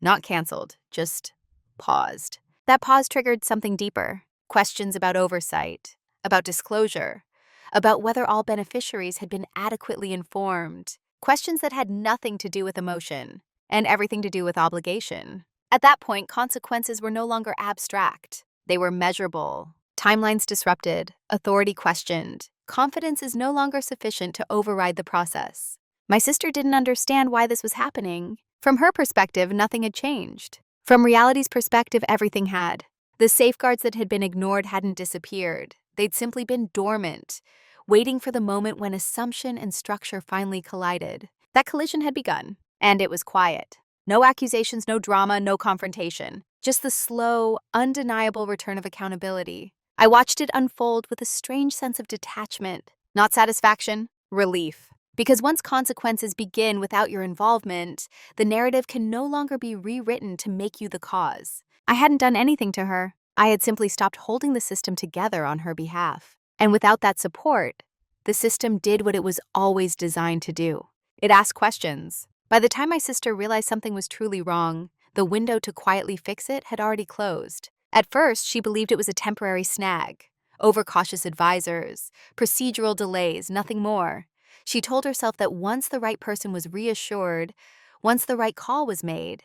Not canceled, just paused. That pause triggered something deeper: questions about oversight, about disclosure, about whether all beneficiaries had been adequately informed, questions that had nothing to do with emotion and everything to do with obligation. At that point, consequences were no longer abstract. They were measurable. Timelines disrupted, authority questioned. Confidence is no longer sufficient to override the process. My sister didn't understand why this was happening. From her perspective, nothing had changed. From reality's perspective, everything had. The safeguards that had been ignored hadn't disappeared. They'd simply been dormant, waiting for the moment when assumption and structure finally collided. That collision had begun, and it was quiet. No accusations, no drama, no confrontation. Just the slow, undeniable return of accountability. I watched it unfold with a strange sense of detachment. Not satisfaction, relief. Because once consequences begin without your involvement, the narrative can no longer be rewritten to make you the cause. I hadn't done anything to her. I had simply stopped holding the system together on her behalf. And without that support, the system did what it was always designed to do. It asked questions. By the time my sister realized something was truly wrong, the window to quietly fix it had already closed. At first, she believed it was a temporary snag. Overcautious advisors, procedural delays, nothing more. She told herself that once the right person was reassured, once the right call was made,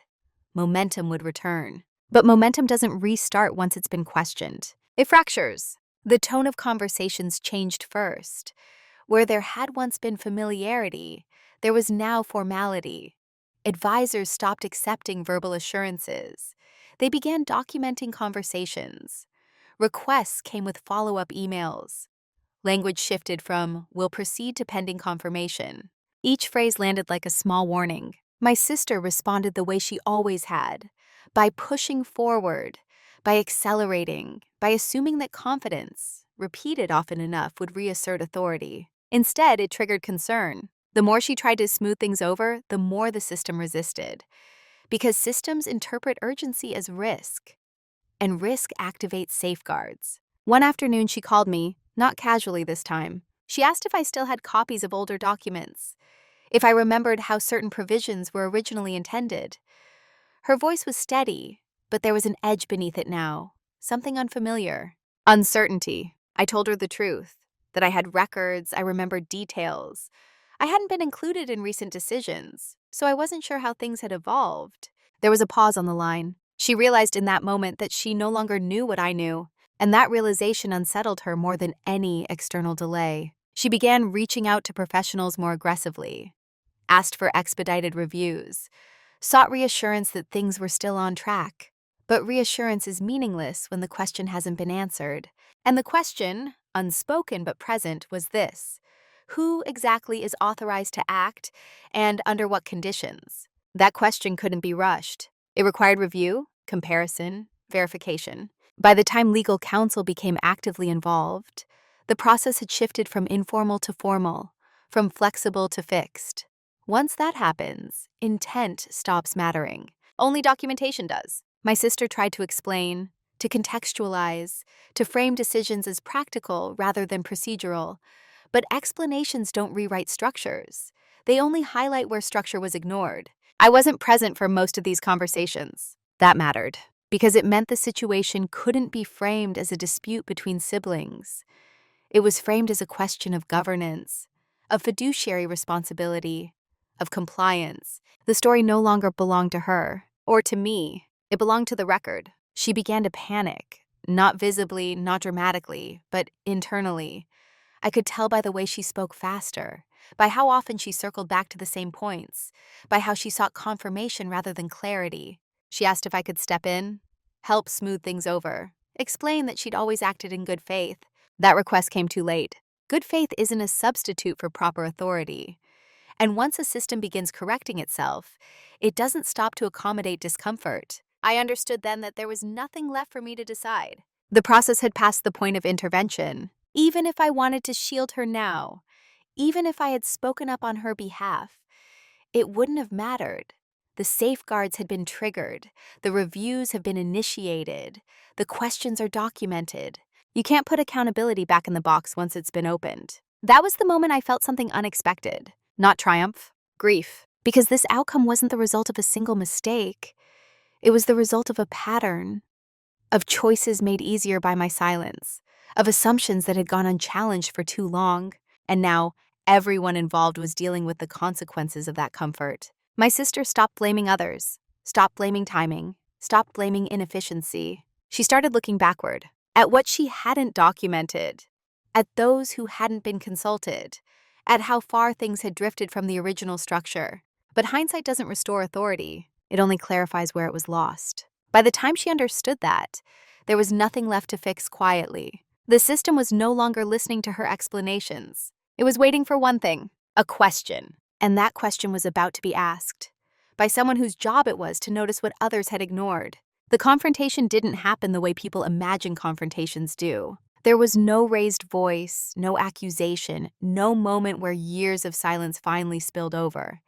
momentum would return. But momentum doesn't restart once it's been questioned. It fractures. The tone of conversations changed first. Where there had once been familiarity, there was now formality. Advisors stopped accepting verbal assurances. They began documenting conversations. Requests came with follow-up emails. Language shifted from "will proceed" to "pending confirmation." Each phrase landed like a small warning. My sister responded the way she always had, by pushing forward, by accelerating, by assuming that confidence, repeated often enough, would reassert authority. Instead, it triggered concern. The more she tried to smooth things over, the more the system resisted. Because systems interpret urgency as risk, and risk activates safeguards. One afternoon, she called me, not casually this time. She asked if I still had copies of older documents, if I remembered how certain provisions were originally intended. Her voice was steady, but there was an edge beneath it now, something unfamiliar. Uncertainty. I told her the truth, that I had records, I remembered details. I hadn't been included in recent decisions, so I wasn't sure how things had evolved. There was a pause on the line. She realized in that moment that she no longer knew what I knew, and that realization unsettled her more than any external delay. She began reaching out to professionals more aggressively, asked for expedited reviews, sought reassurance that things were still on track. But reassurance is meaningless when the question hasn't been answered. And the question, unspoken but present, was this: who exactly is authorized to act, and under what conditions? That question couldn't be rushed. It required review, comparison, verification. By the time legal counsel became actively involved, the process had shifted from informal to formal, from flexible to fixed. Once that happens, intent stops mattering. Only documentation does. My sister tried to explain, to contextualize, to frame decisions as practical rather than procedural. But explanations don't rewrite structures. They only highlight where structure was ignored. I wasn't present for most of these conversations. That mattered, because it meant the situation couldn't be framed as a dispute between siblings. It was framed as a question of governance, of fiduciary responsibility, of compliance. The story no longer belonged to her, or to me. It belonged to the record. She began to panic, not visibly, not dramatically, but internally. I could tell by the way she spoke faster, by how often she circled back to the same points, by how she sought confirmation rather than clarity. She asked if I could step in, help smooth things over, explain that she'd always acted in good faith. That request came too late. Good faith isn't a substitute for proper authority. And once a system begins correcting itself, it doesn't stop to accommodate discomfort. I understood then that there was nothing left for me to decide. The process had passed the point of intervention. Even if I wanted to shield her now, even if I had spoken up on her behalf, it wouldn't have mattered. The safeguards had been triggered. The reviews have been initiated. The questions are documented. You can't put accountability back in the box once it's been opened. That was the moment I felt something unexpected. Not triumph, grief. Because this outcome wasn't the result of a single mistake. It was the result of a pattern, of choices made easier by my silence, of assumptions that had gone unchallenged for too long. And now, everyone involved was dealing with the consequences of that comfort. My sister stopped blaming others, stopped blaming timing, stopped blaming inefficiency. She started looking backward, at what she hadn't documented, at those who hadn't been consulted, at how far things had drifted from the original structure. But hindsight doesn't restore authority. It only clarifies where it was lost. By the time she understood that, there was nothing left to fix quietly. The system was no longer listening to her explanations. It was waiting for one thing: a question. And that question was about to be asked, by someone whose job it was to notice what others had ignored. The confrontation didn't happen the way people imagine confrontations do. There was no raised voice, no accusation, no moment where years of silence finally spilled over.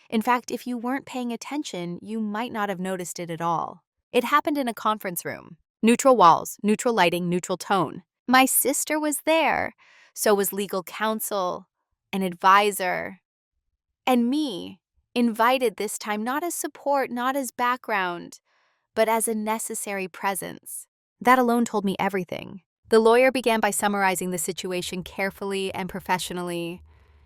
In fact, if you weren't paying attention, you might not have noticed it at all. It happened in a conference room. Neutral walls, neutral lighting, neutral tone. My sister was there. So was legal counsel, an advisor, and me, invited this time not as support, not as background, but as a necessary presence. That alone told me everything. The lawyer began by summarizing the situation carefully and professionally.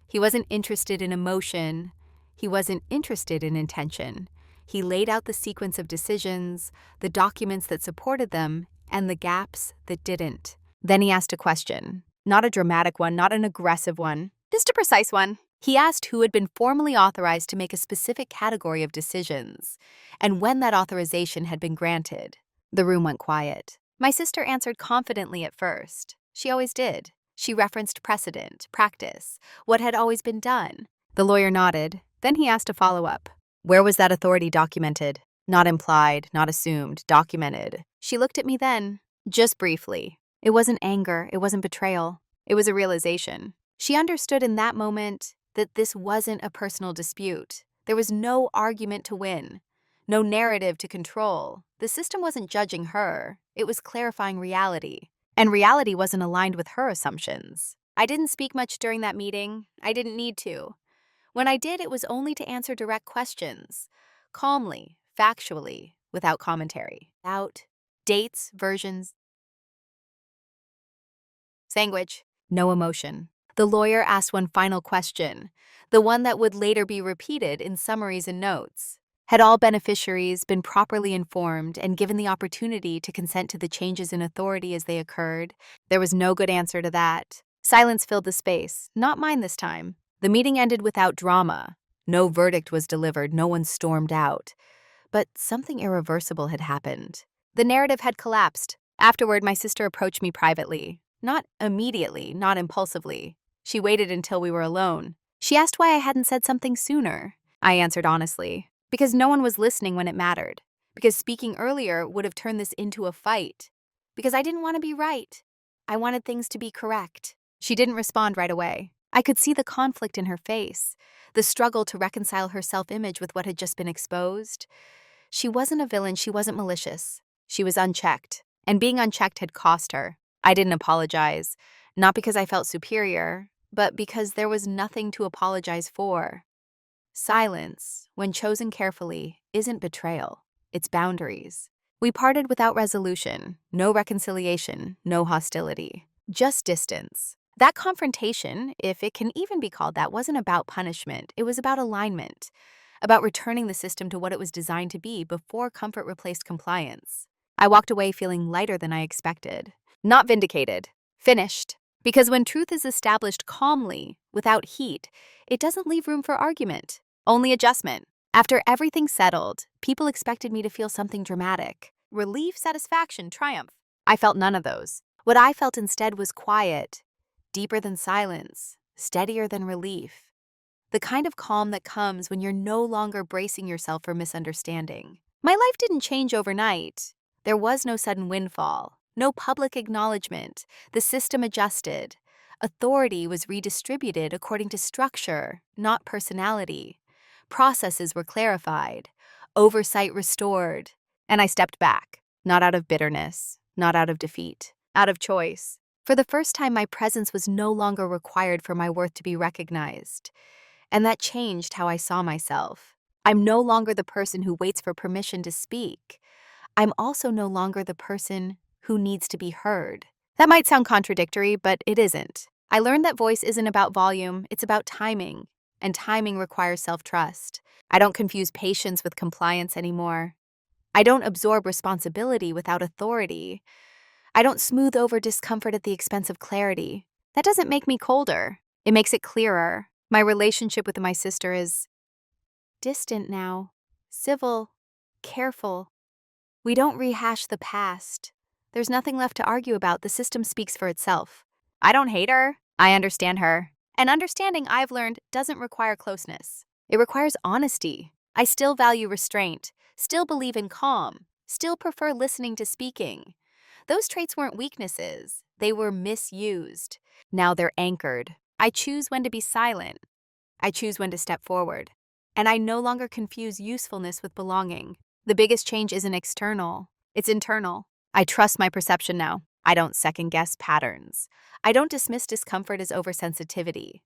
He wasn't interested in emotion. He wasn't interested in intention. He laid out the sequence of decisions, the documents that supported them, and the gaps that didn't. Then he asked a question. Not a dramatic one, not an aggressive one, just a precise one. He asked who had been formally authorized to make a specific category of decisions, and when that authorization had been granted. The room went quiet. My sister answered confidently at first. She always did. She referenced precedent, practice, what had always been done. The lawyer nodded. Then he asked a follow-up. Where was that authority documented? Not implied, not assumed, documented. She looked at me then, just briefly. It wasn't anger, it wasn't betrayal. It was a realization. She understood in that moment that this wasn't a personal dispute. There was no argument to win, no narrative to control. The system wasn't judging her, it was clarifying reality. And reality wasn't aligned with her assumptions. I didn't speak much during that meeting. I didn't need to. When I did, it was only to answer direct questions, calmly, factually, without commentary. Without dates, versions, language, no emotion. The lawyer asked one final question, the one that would later be repeated in summaries and notes. Had all beneficiaries been properly informed and given the opportunity to consent to the changes in authority as they occurred? There was no good answer to that. Silence filled the space, not mine this time. The meeting ended without drama. No verdict was delivered, no one stormed out. But something irreversible had happened. The narrative had collapsed. Afterward, my sister approached me privately. Not immediately, not impulsively. She waited until we were alone. She asked why I hadn't said something sooner. I answered honestly. Because no one was listening when it mattered. Because speaking earlier would have turned this into a fight. Because I didn't want to be right. I wanted things to be correct. She didn't respond right away. I could see the conflict in her face, the struggle to reconcile her self-image with what had just been exposed. She wasn't a villain, she wasn't malicious. She was unchecked, and being unchecked had cost her. I didn't apologize, not because I felt superior, but because there was nothing to apologize for. Silence, when chosen carefully, isn't betrayal, it's boundaries. We parted without resolution, no reconciliation, no hostility, just distance. That confrontation, if it can even be called that, wasn't about punishment, it was about alignment, about returning the system to what it was designed to be before comfort replaced compliance. I walked away feeling lighter than I expected. Not vindicated, finished. Because when truth is established calmly, without heat, it doesn't leave room for argument, only adjustment. After everything settled, people expected me to feel something dramatic. Relief, satisfaction, triumph. I felt none of those. What I felt instead was quiet, deeper than silence, steadier than relief. The kind of calm that comes when you're no longer bracing yourself for misunderstanding. My life didn't change overnight. There was no sudden windfall, no public acknowledgement. The system adjusted. Authority was redistributed according to structure, not personality. Processes were clarified, oversight restored, and I stepped back, not out of bitterness, not out of defeat, out of choice. For the first time, my presence was no longer required for my worth to be recognized. And that changed how I saw myself. I'm no longer the person who waits for permission to speak. I'm also no longer the person who needs to be heard. That might sound contradictory, but it isn't. I learned that voice isn't about volume, it's about timing. And timing requires self-trust. I don't confuse patience with compliance anymore. I don't absorb responsibility without authority. I don't smooth over discomfort at the expense of clarity. That doesn't make me colder. It makes it clearer. My relationship with my sister is distant now, civil, careful. We don't rehash the past. There's nothing left to argue about. The system speaks for itself. I don't hate her. I understand her. And understanding, I've learned, doesn't require closeness. It requires honesty. I still value restraint, still believe in calm, still prefer listening to speaking. Those traits weren't weaknesses. They were misused. Now they're anchored. I choose when to be silent. I choose when to step forward. And I no longer confuse usefulness with belonging. The biggest change isn't external. It's internal. I trust my perception now. I don't second-guess patterns. I don't dismiss discomfort as oversensitivity.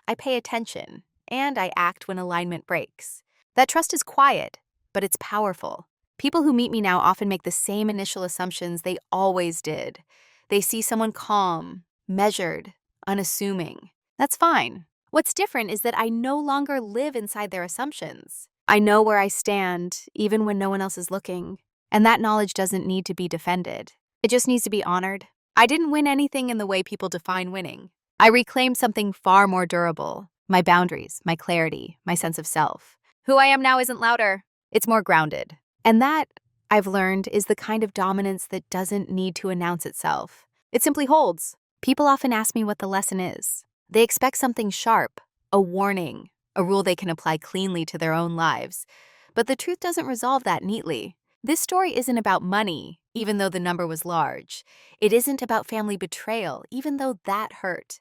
I pay attention, and I act when alignment breaks. That trust is quiet, but it's powerful. People who meet me now often make the same initial assumptions they always did. They see someone calm, measured, unassuming. That's fine. What's different is that I no longer live inside their assumptions. I know where I stand, even when no one else is looking. And that knowledge doesn't need to be defended. It just needs to be honored. I didn't win anything in the way people define winning. I reclaimed something far more durable. My boundaries, my clarity, my sense of self. Who I am now isn't louder. It's more grounded. And that, I've learned, is the kind of dominance that doesn't need to announce itself. It simply holds. People often ask me what the lesson is. They expect something sharp, a warning, a rule they can apply cleanly to their own lives. But the truth doesn't resolve that neatly. This story isn't about money, even though the number was large. It isn't about family betrayal, even though that hurt.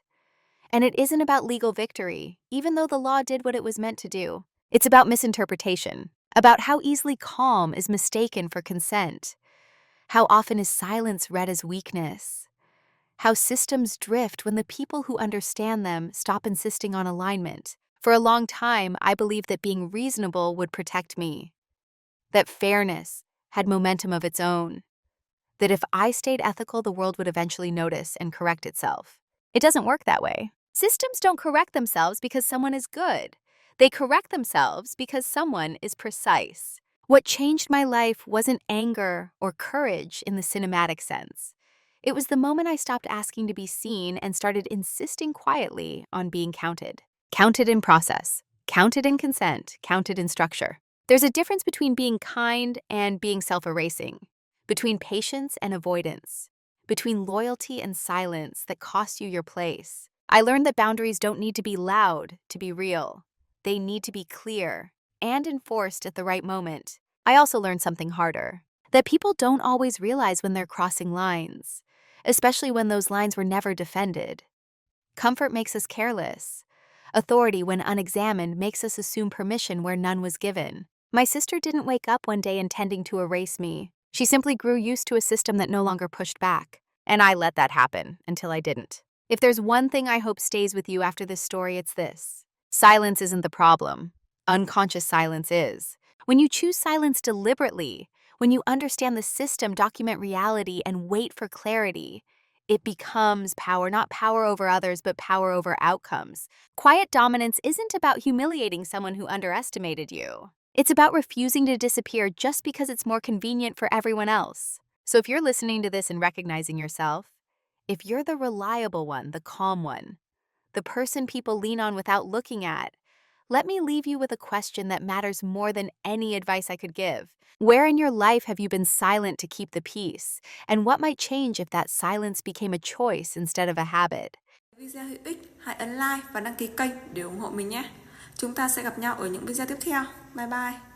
And it isn't about legal victory, even though the law did what it was meant to do. It's about misinterpretation, about how easily calm is mistaken for consent, how often is silence read as weakness, how systems drift when the people who understand them stop insisting on alignment. For a long time, I believed that being reasonable would protect me. that fairness had momentum of its own, that if I stayed ethical, the world would eventually notice and correct itself. It doesn't work that way. Systems don't correct themselves because someone is good. They correct themselves because someone is precise. What changed my life wasn't anger or courage in the cinematic sense. It was the moment I stopped asking to be seen and started insisting quietly on being counted. Counted in process, counted in consent, counted in structure. There's a difference between being kind and being self-erasing, between patience and avoidance, between loyalty and silence that cost you your place. I learned that boundaries don't need to be loud to be real. They need to be clear and enforced at the right moment. I also learned something harder, that people don't always realize when they're crossing lines, especially when those lines were never defended. Comfort makes us careless. Authority, when unexamined, makes us assume permission where none was given. My sister didn't wake up one day intending to erase me. She simply grew used to a system that no longer pushed back. And I let that happen until I didn't. If there's one thing I hope stays with you after this story, it's this. Silence isn't the problem. Unconscious silence is. When you choose silence deliberately, when you understand the system, document reality, and wait for clarity, it becomes power, not power over others, but power over outcomes. Quiet dominance isn't about humiliating someone who underestimated you. It's about refusing to disappear just because it's more convenient for everyone else. So if you're listening to this and recognizing yourself, if you're the reliable one, the calm one, the person people lean on without looking at, let me leave you with a question that matters more than any advice I could give. Where in your life have you been silent to keep the peace? And what might change if that silence became a choice instead of a habit? Video hữu ích, hãy ấn like và đăng ký kênh để ủng hộ mình nhé. Chúng ta sẽ gặp nhau ở những video tiếp theo. Bye bye.